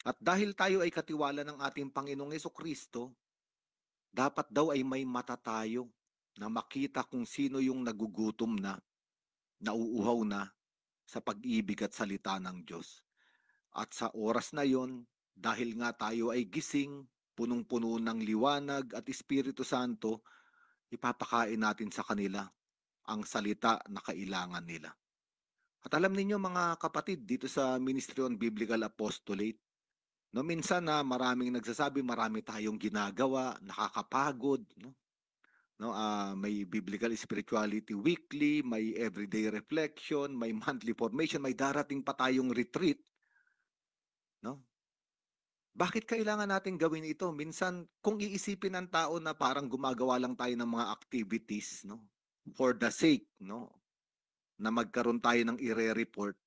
At dahil tayo ay katiwala ng ating Panginoong Jesucristo, dapat daw ay may mata tayo na makita kung sino yung nagugutom na, nauuhaw na sa pag-ibig at salita ng Diyos. At sa oras na yon, dahil nga tayo ay gising, punong-puno ng liwanag at Espiritu Santo, ipapakain natin sa kanila ang salita na kailangan nila. At alam ninyo mga kapatid, dito sa Ministry on Biblical Apostolate, no, minsan na maraming nagsasabi, marami tayong ginagawa, nakakapagod, no? May Biblical Spirituality Weekly, may Everyday Reflection, may Monthly Formation, may darating pa tayong retreat. No? Bakit kailangan natin gawin ito? Minsan, kung iisipin ng tao na parang gumagawa lang tayo ng mga activities, no, for the sake, no, na magkaroon tayo ng ire-report,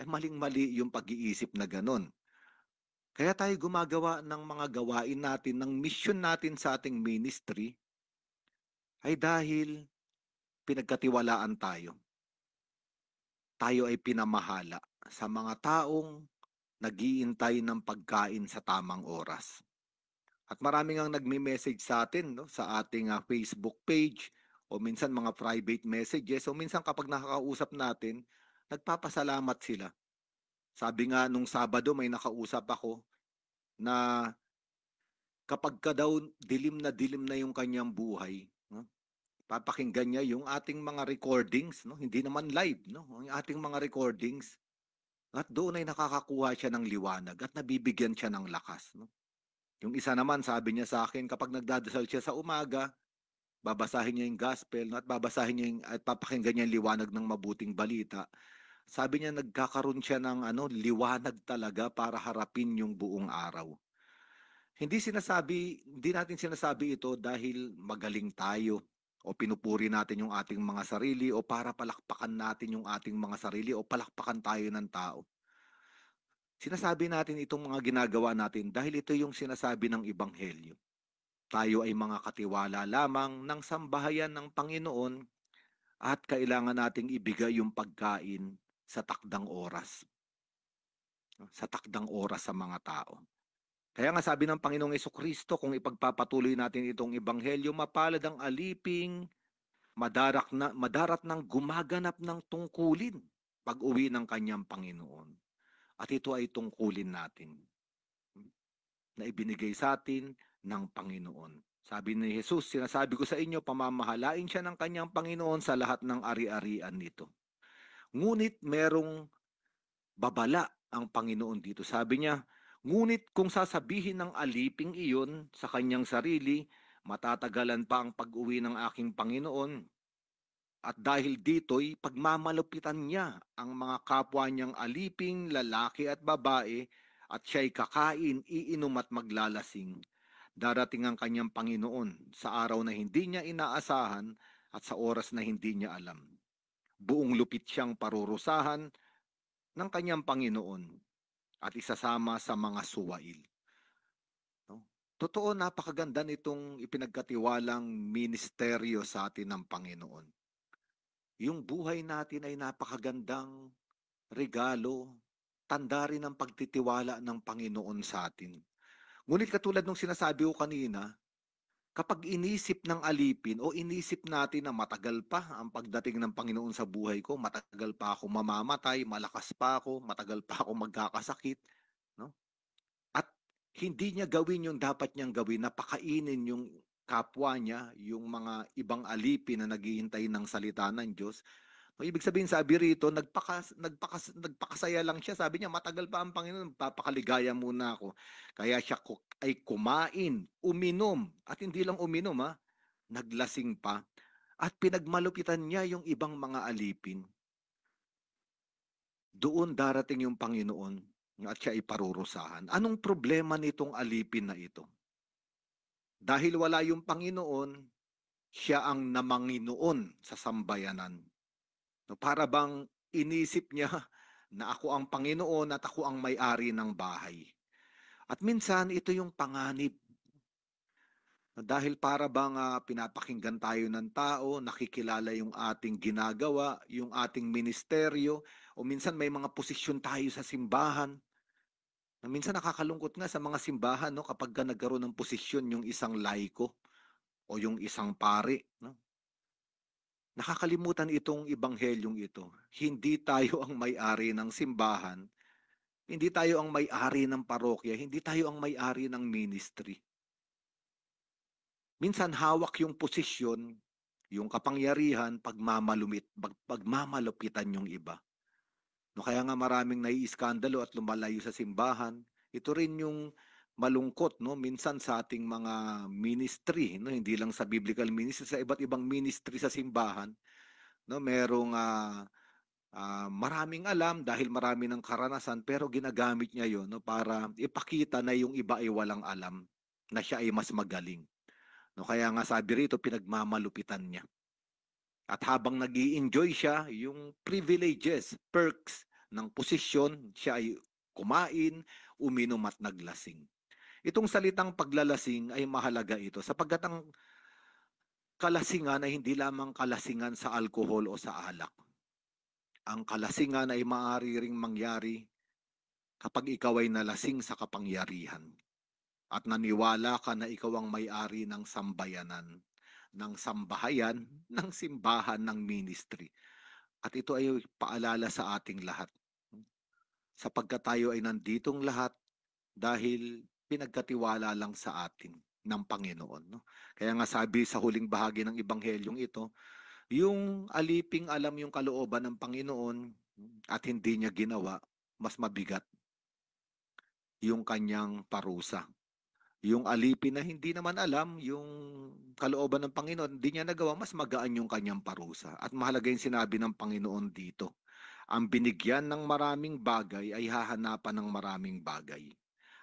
maling-mali yung pag-iisip na ganon. Kaya tayo gumagawa ng mga gawain natin, ng mission natin sa ating ministry, ay dahil pinagkatiwalaan tayo. Tayo ay pinamahala sa mga taong nag-iintay ng pagkain sa tamang oras. At maraming ang nagme-message sa atin, no, sa ating Facebook page o minsan mga private messages o minsan kapag nakakausap natin, nagpapasalamat sila. Sabi nga nung Sabado may nakausap ako na kapag ka daw dilim na yung kanyang buhay, no, papakinggan niya yung ating mga recordings, no, hindi naman live, no, ang ating mga recordings. At doon ay nakakakuha siya ng liwanag at nabibigyan siya ng lakas. No? Yung isa naman, sabi niya sa akin, kapag nagdadasal siya sa umaga, babasahin niya yung gospel, no? At babasahin niya at papakinggan niya yung liwanag ng mabuting balita. Sabi niya, nagkakaroon siya ng liwanag talaga para harapin yung buong araw. Hindi natin sinasabi ito dahil magaling tayo o pinupuri natin yung ating mga sarili o para palakpakan natin yung ating mga sarili o palakpakan tayo ng tao. Sinasabi natin itong mga ginagawa natin dahil ito yung sinasabi ng Ebanghelyo. Tayo ay mga katiwala lamang ng sambahayan ng Panginoon at kailangan nating ibigay yung pagkain sa takdang oras. Sa takdang oras sa mga tao. Kaya nga sabi ng Panginoong Jesucristo, kung ipagpapatuloy natin itong Ebanghelyo, mapalad ang aliping madarat ng gumaganap ng tungkulin pag-uwi ng kanyang Panginoon. At ito ay tungkulin natin na ibinigay sa atin ng Panginoon. Sabi ni Jesus, sinasabi ko sa inyo, pamamahalain siya ng kanyang Panginoon sa lahat ng ari-arian nito. Ngunit merong babala ang Panginoon dito. Sabi niya, ngunit kung sasabihin ng aliping iyon sa kanyang sarili, matatagalan pa ang pag-uwi ng aking Panginoon. At dahil dito'y pagmamalupitan niya ang mga kapwa niyang aliping, lalaki at babae, at siya'y kakain, iinom at maglalasing. Darating ang kanyang Panginoon sa araw na hindi niya inaasahan at sa oras na hindi niya alam. Buong lupit siyang parurusahan ng kanyang Panginoon at isasama sa mga suwail. No? Totoo, napakaganda nitong ipinagkatiwalang ministeryo sa atin ng Panginoon. Yung buhay natin ay napakagandang regalo, tanda rin ng pagtitiwala ng Panginoon sa atin. Ngunit katulad nung sinasabi ko kanina, kapag inisip ng alipin o inisip natin na matagal pa ang pagdating ng Panginoon sa buhay ko, matagal pa ako mamamatay, malakas pa ako, matagal pa ako magkakasakit, no? At hindi niya gawin yung dapat niyang gawin, napakainin yung kapwa niya, yung mga ibang alipin na naghihintay ng salita ng Diyos. No, ibig sabihin, sabi rito, nagpakasaya lang siya. Sabi niya, matagal pa ang Panginoon, papakaligaya muna ako. Kaya siya ay kumain, uminom, at hindi lang uminom, naglasing pa, at pinagmalupitan niya yung ibang mga alipin. Doon darating yung Panginoon at siya ay parurusahan. Anong problema nitong alipin na ito? Dahil wala yung Panginoon, siya ang namanginoon sa sambayanan. No, para bang inisip niya na ako ang Panginoon at ako ang may-ari ng bahay. At minsan ito yung panganib. Dahil para bang pinapakinggan tayo ng tao, nakikilala yung ating ginagawa, yung ating ministeryo, o minsan may mga posisyon tayo sa simbahan. Minsan nakakalungkot nga sa mga simbahan, no, kapag nagkaroon ng posisyon yung isang laiko o yung isang pare. No? Nakakalimutan itong ebanghelyong ito. Hindi tayo ang may-ari ng simbahan, hindi tayo ang may-ari ng parokya, hindi tayo ang may-ari ng ministry. Minsan hawak yung posisyon, yung kapangyarihan, pagmamalupitan yung iba. No, kaya nga maraming naiiskandalo at lumalayo sa simbahan. Ito rin yung malungkot, no, minsan sa ating mga ministry, no, hindi lang sa biblical ministry, sa iba't ibang ministry sa simbahan, no, merong maraming alam dahil marami ng karanasan, pero ginagamit niya 'yon, no, para ipakita na yung iba ay walang alam, na siya ay mas magaling. No, kaya nga sabi rito, pinagmamalupitan niya. At habang nag-i-enjoy siya, yung privileges, perks ng posisyon, siya ay kumain, uminom at naglasing. Itong salitang paglalasing ay mahalaga ito sapagkat ang kalasingan ay hindi lamang kalasingan sa alkohol o sa alak. Ang kalasingan ay maaari ring mangyari kapag ikaw ay nalasing sa kapangyarihan at naniwala ka na ikaw ang may-ari ng sambayanan, ng sambahayan, ng simbahan, ng ministry. At ito ay paalala sa ating lahat. Sapagkat tayo ay nanditong lahat dahil pinagkatiwala lang sa atin ng Panginoon. No? Kaya nga sabi sa huling bahagi ng ebanghelyong ito, yung aliping alam yung kalooban ng Panginoon at hindi niya ginawa, mas mabigat yung kanyang parusa. Yung alipin na hindi naman alam yung kalooban ng Panginoon, hindi niya nagawa, mas magaan yung kanyang parusa. At mahalaga yung sinabi ng Panginoon dito. Ang binigyan ng maraming bagay ay hahanapan ng maraming bagay.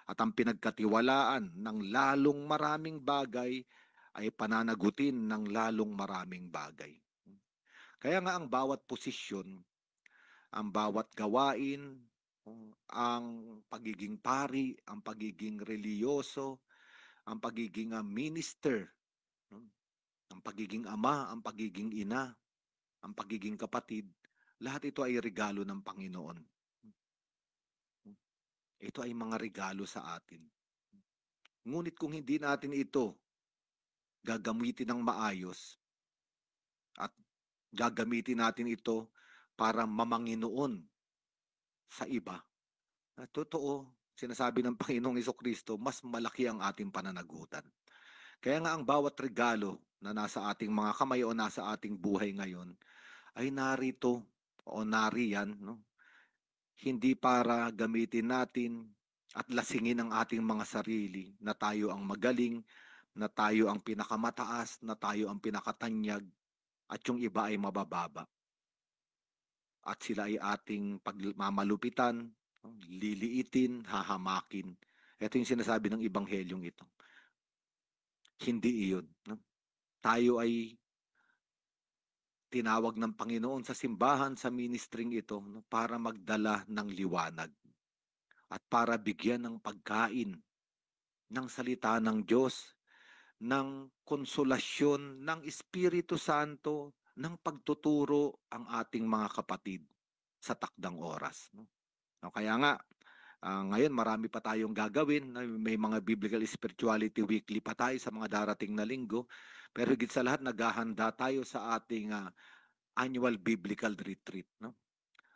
At ang pinagkatiwalaan ng lalong maraming bagay ay pananagutin ng lalong maraming bagay. Kaya nga ang bawat posisyon, ang bawat gawain, ang pagiging pari, ang pagiging reliyoso, ang pagiging minister, ang pagiging ama, ang pagiging ina, ang pagiging kapatid, lahat ito ay regalo ng Panginoon. Ito ay mga regalo sa atin. Ngunit kung hindi natin ito gagamitin ng maayos at gagamitin natin ito para mamanginoon sa iba, totoo, sinasabi ng Panginoong Jesucristo, mas malaki ang ating pananagutan. Kaya nga ang bawat regalo na nasa ating mga kamay o nasa ating buhay ngayon ay narito o nariyan, no? Hindi para gamitin natin at lasingin ang ating mga sarili na tayo ang magaling, na tayo ang pinakamataas, na tayo ang pinakatanyag, at yung iba ay mabababa. At sila ay ating pagmamalupitan, liliitin, hahamakin. Ito yung sinasabi ng Ebanghelyong ito. Hindi iyon. No? Tayo ay tinawag ng Panginoon sa simbahan, sa ministering ito, no, para magdala ng liwanag at para bigyan ng pagkain ng salita ng Diyos, ng konsolasyon ng Espiritu Santo, ng pagtuturo ang ating mga kapatid sa takdang oras. No? Kaya nga, ngayon marami pa tayong gagawin. May mga Biblical Spirituality Weekly pa tayo sa mga darating na linggo. Pero higit sa lahat, naghahanda tayo sa ating annual Biblical Retreat. No?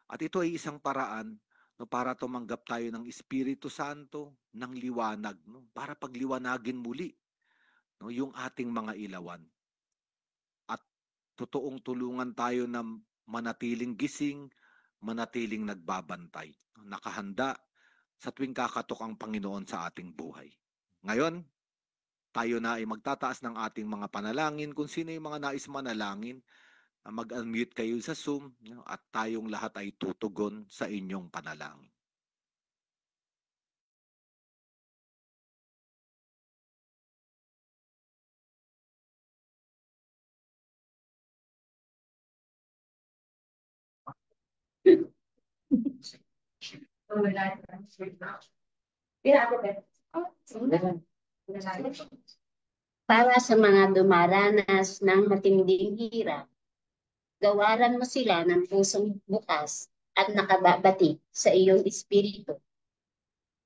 At ito ay isang paraan, no, para tumanggap tayo ng Espiritu Santo, ng liwanag, no? Para pagliwanagin muli, no, yung ating mga ilawan. At totoong tulungan tayo na manatiling gising, manatiling nagbabantay, nakahanda sa tuwing kakatok ang Panginoon sa ating buhay. Ngayon, tayo na ay magtataas ng ating mga panalangin. Kung sino yung mga nais manalangin, mag-unmute kayo sa Zoom, at tayong lahat ay tutugon sa inyong panalangin. Para sa mga dumaranas ng matinding hirap, gawaran mo sila ng pusong bukas at nakababati sa iyong espiritu.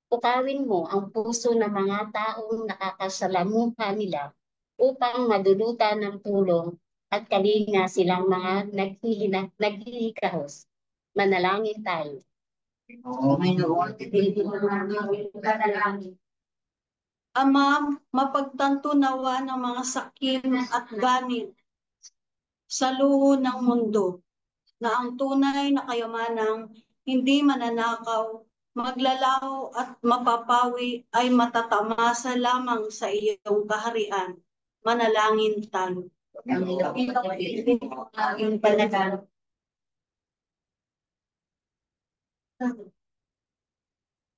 Pukawin mo ang puso ng mga taong nakakasalamuha nila upang madulutan ng tulong at kalinga silang mga naghihikahos. Manalangin tayo. Ama, mapagtanto nawa ng mga sakim at ganit sa luho ng mundo na ang tunay na kayamanang hindi mananakaw, maglalaho at mapapawi ay matatamasa lamang sa iyong kaharian. Manalangin tayo.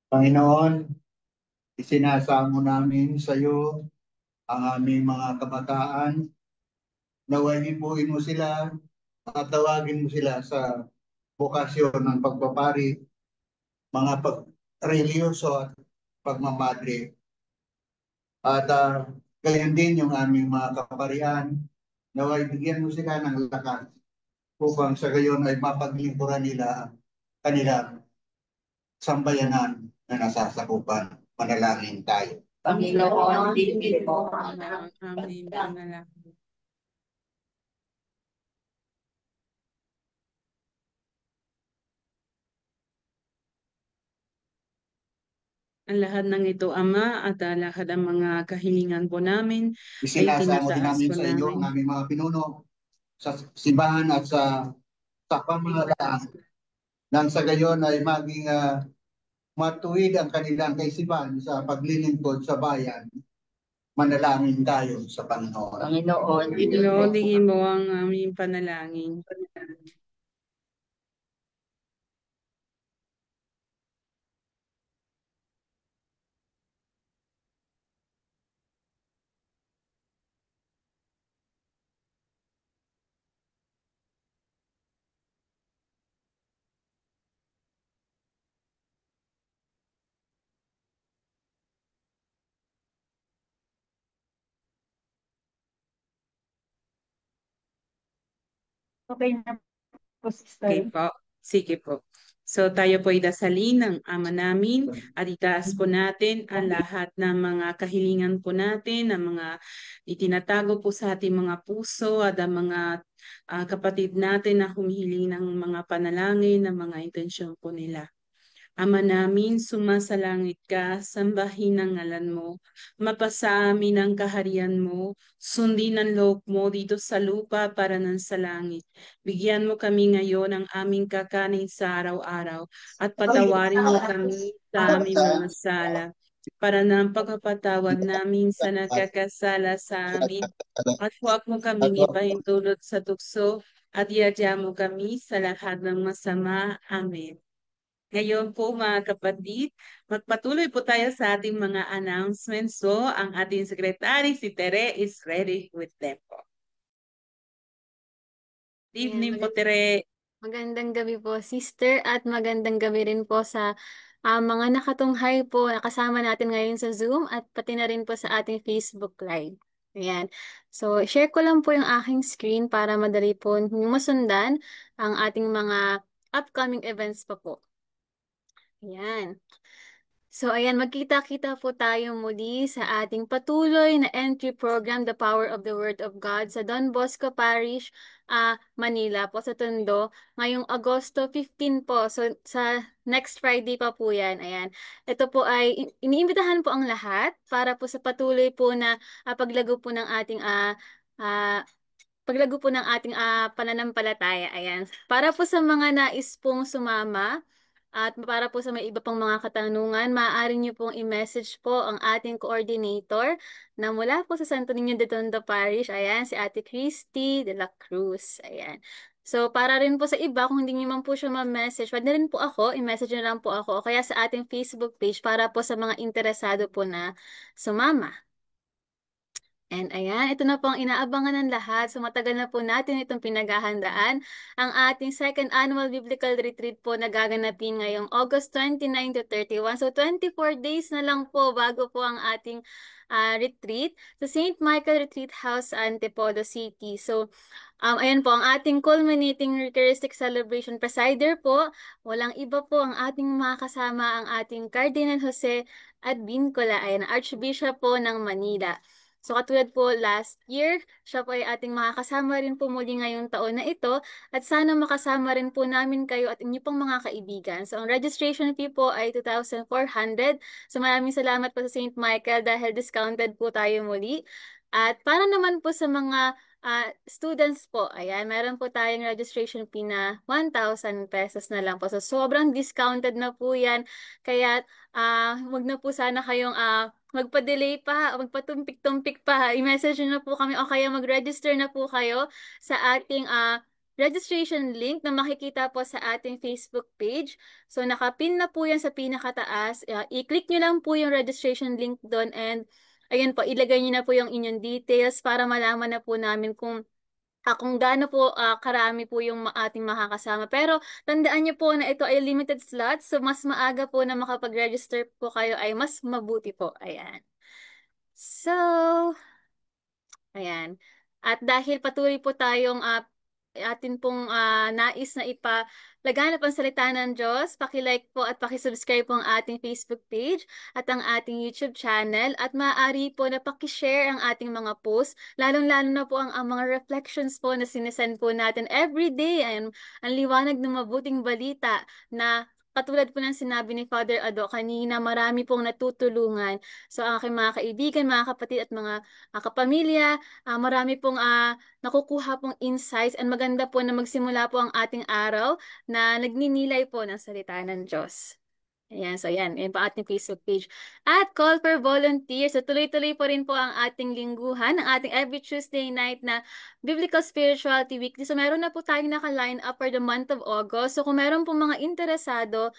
Panginoon, isinasamo namin sa iyo ang aming mga kabataan. Naway hipuin mo sila at tawagin mo sila sa bokasyon ng pagpapari, mga pag-religyoso at pagmamadre. At gayon din yung aming mga kaparian. Naway bigyan mo sila ng lakas upang sa gayon ay mapaglingkuran nila kanilang sambayanan na nasasakupan. Manalangin tayo. Panginoon, dinggin mo ang Amen. Panalangin. Ang lahat ng ito, Ama, at lahat ng mga kahilingan po namin ay Isinasamo din tinataas namin po sa iyo ang namin. aming mga pinuno sa simbahan at sa pamahalaan nang sa gayon ay maging matuwid ang kanilang kaisipan sa paglilingkod sa bayan. Manalangin tayo sa Panginoon. Panginoon, Panginoon, tingin mo ang aming panalangin. Okay na po, Sister. Okay po. Sige po. So tayo po idasalin ng Ama namin at itaas po natin ang lahat ng mga kahilingan po natin, ang mga itinatago po sa ating mga puso at ang mga kapatid natin na humihiling ng mga panalangin, ng mga intensyon po nila. Ama namin, sumasalangit ka, sambahin ang ngalan mo, mapasa amin ang kaharian mo, sundin ang loob mo dito sa lupa para ng sa langit. Bigyan mo kami ngayon ng aming kakanin sa araw-araw at patawarin mo kami sa aming mga sala para ng pagpapatawad namin sa nagkakasala sa amin at huwag mo kaming ipahintulot sa tukso at iadya mo kami sa lahat ng masama. Amen. Ngayon po mga kapatid, magpatuloy po tayo sa ating mga announcements. So, ang ating secretary, si Tere, is ready with them po. Good evening po, Tere. Magandang gabi po, sister, at magandang gabi rin po sa mga nakatunghay po na kasama natin ngayon sa Zoom at pati na rin po sa ating Facebook Live. Ayan. So, share ko lang po yung aking screen para madali po masundan ang ating mga upcoming events pa po. Ayan. So, ayan, magkita-kita po tayo muli sa ating patuloy na entry program, The Power of the Word of God, sa Don Bosco Parish, Manila po, sa Tondo, ngayong Agosto 15 po. So, sa next Friday pa po yan. Ayan. Ito po ay, iniimbitahan po ang lahat para po sa patuloy po na paglago po ng ating pananampalataya. Ayan. Para po sa mga nais pong sumama, at para po sa may iba pang mga katanungan, maaari niyo pong i-message po ang ating coordinator na mula po sa Santo Niño de Tondo Parish. Ayan, si Ate Christy de la Cruz. Ayan. So, para rin po sa iba, kung hindi niyo man po siya ma-message, pwede rin po ako, i-message na lang po ako, o kaya sa ating Facebook page para po sa mga interesado po na sumama. And ayan, ito na po ang inaabangan ng lahat. So matagal na po natin itong pinaghahandaan. Ang ating second annual biblical retreat po na gaganapin ngayong August 29 to 31. So 24 days na lang po bago po ang ating retreat sa St. Michael Retreat House sa Antipolo City. So ayan po, ang ating culminating Eucharistic Celebration presider po, walang iba po ang ating mga kasama, ang ating Cardinal Jose Advincula, ayan, Archbishop po ng Manila. So katulad po last year, siya po ay ating makakasama rin po muli ngayong taon na ito at sana makasama rin po namin kayo at inyo pong mga kaibigan. So ang registration fee po ay 2,400. So maraming salamat po sa St. Michael dahil discounted po tayo muli. At para naman po sa mga students po, ayan, meron po tayong registration fee na 1,000 pesos na lang po. So sobrang discounted na po yan. Kaya wag na po sana kayong magpa-delay pa, magpatumpik-tumpik pa, i-message na po kami o kaya mag-register na po kayo sa ating registration link na makikita po sa ating Facebook page. So nakapin na po yan sa pinakataas. I-click nyo lang po yung registration link doon and ayun po, ilagay nyo na po yung inyong details para malaman na po namin kung gaano po karami po yung ating makakasama. Pero tandaan niyo po na ito ay limited slots. So mas maaga po na makapag-register po kayo ay mas mabuti po. Ayan. So, ayan. At dahil patuloy po tayong atin pong nais na ipalaganap ang salita ng Diyos, paki-like po at paki-subscribe po ang ating Facebook page at ang ating YouTube channel at maaari po na paki-share ang ating mga posts, lalong-lalo na po ang mga reflections po na sinesend po natin every day. Ang liwanag ng mabuting balita na katulad po ng sinabi ni Father Ado kanina, marami pong natutulungan. So ang aking mga kaibigan, mga kapatid at mga kapamilya, marami pong nakukuha pong insights, and maganda po na magsimula po ang ating araw na nagninilay po ng salita ng Diyos. Ayan, so yan po ating Facebook page. At call for volunteers. So tuloy-tuloy po rin po ang ating lingguhan, ang ating every Tuesday night na Biblical Spirituality Weekly. So meron na po tayong naka-line up for the month of August. So kung meron po mga interesado,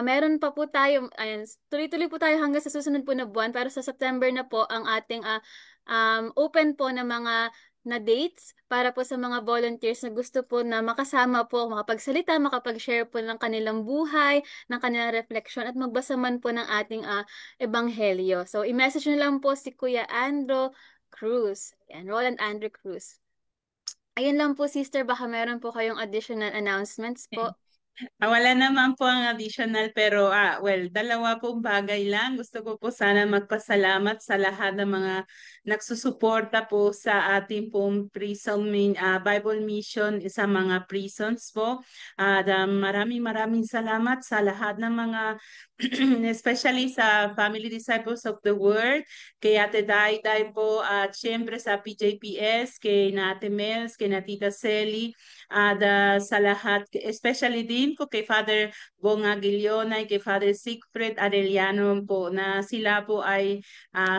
meron pa po tayo, ayan, tuloy-tuloy po tayo hanggang sa susunod po na buwan. Pero sa September na po ang ating open po na mga na dates para po sa mga volunteers na gusto po na makasama po, makapagsalita, makapag-share po ng kanilang buhay, ng kanilang refleksyon at magbasa man po ng ating ebanghelyo. So, i-message nyo lang po si Kuya Andrew Cruz. Yan, Roland Andrew Cruz. Ayun lang po, sister. Baka meron po kayong additional announcements po. Wala naman po ang additional pero well, dalawa pong bagay lang. Gusto ko po sana magpasalamat sa lahat ng mga nagsusuporta po sa ating pong prison Bible mission sa mga prisons po. At maraming salamat sa lahat ng mga especially sa Family Disciples of the Word, kay Ate Dayday po at syempre sa PJPS, kay Ate Mels, kay Tita Selly, at sa lahat, especially din po kay Father Bong Aguilionay, kay Father Siegfried Arellano po na sila po ay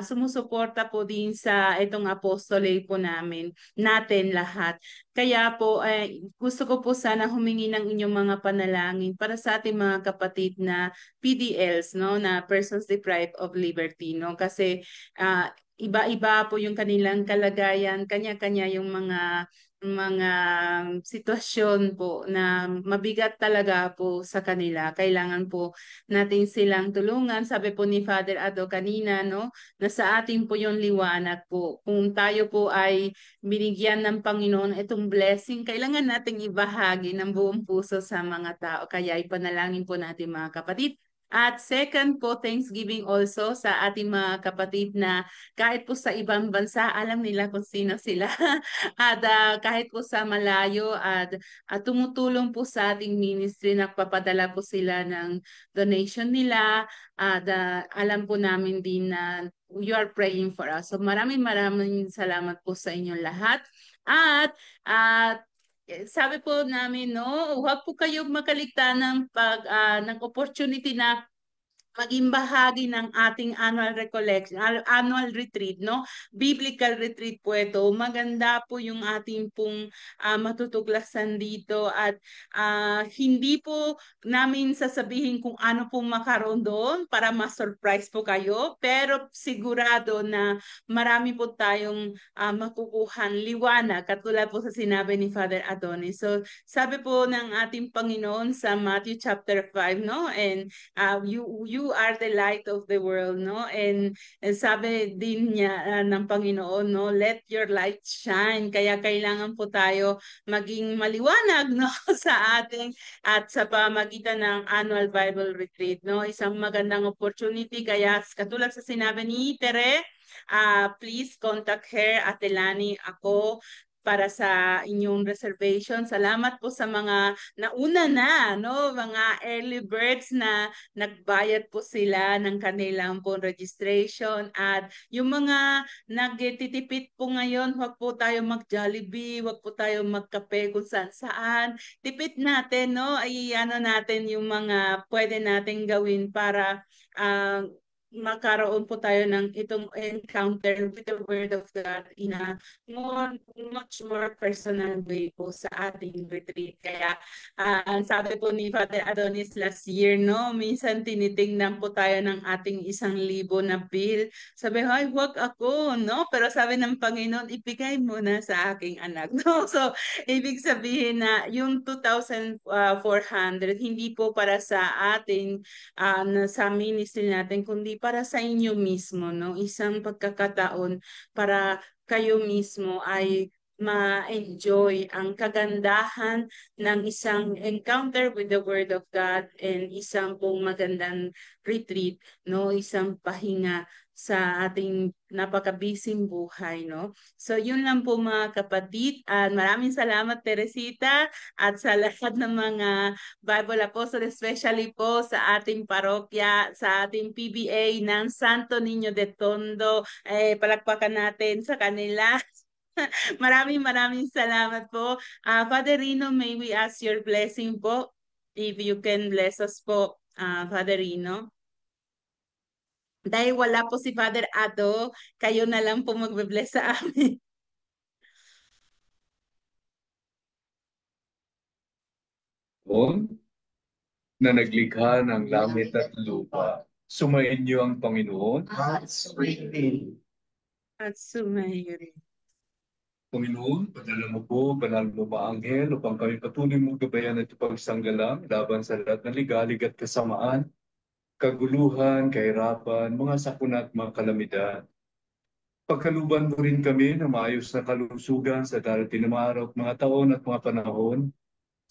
sumusuporta po din sa itong apostolate po natin lahat. Kaya po gusto ko po sana humingi ng inyong mga panalangin para sa ating mga kapatid na PDLs, no, na persons deprived of liberty, no, kasi iba-iba po yung kanilang kalagayan, kanya-kanya yung mga sitwasyon po na mabigat talaga po sa kanila. Kailangan po natin silang tulungan. Sabi po ni Father Ado kanina, no, na sa atin po yung liwanag po. Kung tayo po ay binigyan ng Panginoon itong blessing, kailangan nating ibahagi ng buong puso sa mga tao. Kaya ipanalangin po natin mga kapatid. At second po, Thanksgiving also sa ating mga kapatid na kahit po sa ibang bansa, alam nila kung sino sila. At kahit po sa malayo at tumutulong po sa ating ministry, nagpapadala po sila ng donation nila. At alam po namin din na you are praying for us. So maraming salamat po sa inyong lahat. At sabi po namin, no, huwag po kayong makaligtan ng opportunity na maging bahagi ng ating annual recollection, annual retreat, no? Biblical retreat po ito. Maganda po yung ating pong matutuklasan dito at hindi po namin sasabihin kung ano pong makaroon doon para ma-surprise po kayo, pero sigurado na marami po tayong makukuhan liwanag, katulad po sa sinabi ni Father Adonis. So, sabi po ng ating Panginoon sa Matthew chapter 5, no? And you are the light of the world, no? And sabi din niya ng Panginoon, no, let your light shine. Kaya kailangan po tayo maging maliwanag, no, sa ating at sa pamagitan ng annual Bible retreat, no? Isang magandang opportunity. Kaya katulad sa sinabi ni Tere, please contact her, Ate Lani, ako, para sa inyong reservation. Salamat po sa mga nauna na, no, mga early birds na nagbayad po sila ng kanilang po registration. At yung mga nagtitipid po ngayon, huwag po tayo mag-Jollibee, huwag po tayo magkape kung saan. Tipid natin, no, ay ano natin yung mga pwede natin gawin para magkaroon po tayo ng itong encounter with the Word of God in a much more personal way po sa ating retreat. Kaya sabi po ni Father Adonis last year, no, minsan tinitingnan po tayo ng ating 1,000 na bill. Sabi, ay, wag ako, no? Pero sabi ng Panginoon, ibigay mo na sa aking anak, no? So, ibig sabihin na yung 2,400 hindi po para sa ating sa ministry natin, kundi para sa inyo mismo, no? Isang pagkakataon para kayo mismo ay ma-enjoy ang kagandahan ng isang encounter with the Word of God and isang pong magandang retreat, no? Isang pahinga sa ating napaka-busy buhay, no? So, yun lang po mga kapatid. At maraming salamat, Teresita, at sa lahat ng mga Bible Apostle, especially po sa ating parokya, sa ating PBA ng Santo Niño de Tondo. Palakpakan natin sa kanila. Maraming salamat po. Father Rino, may we ask your blessing po? If you can bless us po, Father Rino. Dahil wala po si Father Ado, kayo na lang po magbe-bless sa amin. Panginoon na naglikha ng langit at lupa, sumainyo ang Panginoon At suriin. At sumayo rin. Panginoon, padala mo po, banal mo maanghel upang kami patuloy mong gabayan at ipagsanggalang laban sa lahat ng ligalig at kasamaan, kaguluhan, kahirapan, mga sakuna at mga kalamidad. Pagkaluban mo rin kami ng maayos na kalusugan sa darating na mga araw, mga taon at mga panahon,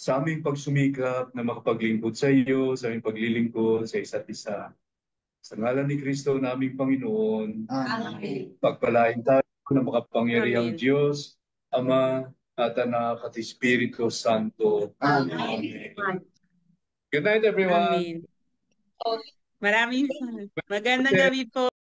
sa aming pagsumikap na makapaglingkod sa iyo, sa aming paglilingkod sa isa't isa. Sa ngalan ni Kristo na aming Panginoon, Amen. pagpalain tayo ng makapangyarihang Amen. Diyos, Ama at Anak at Espiritu Santo. Amen. Good night, everyone. Amen. Maraming magandang gabi po.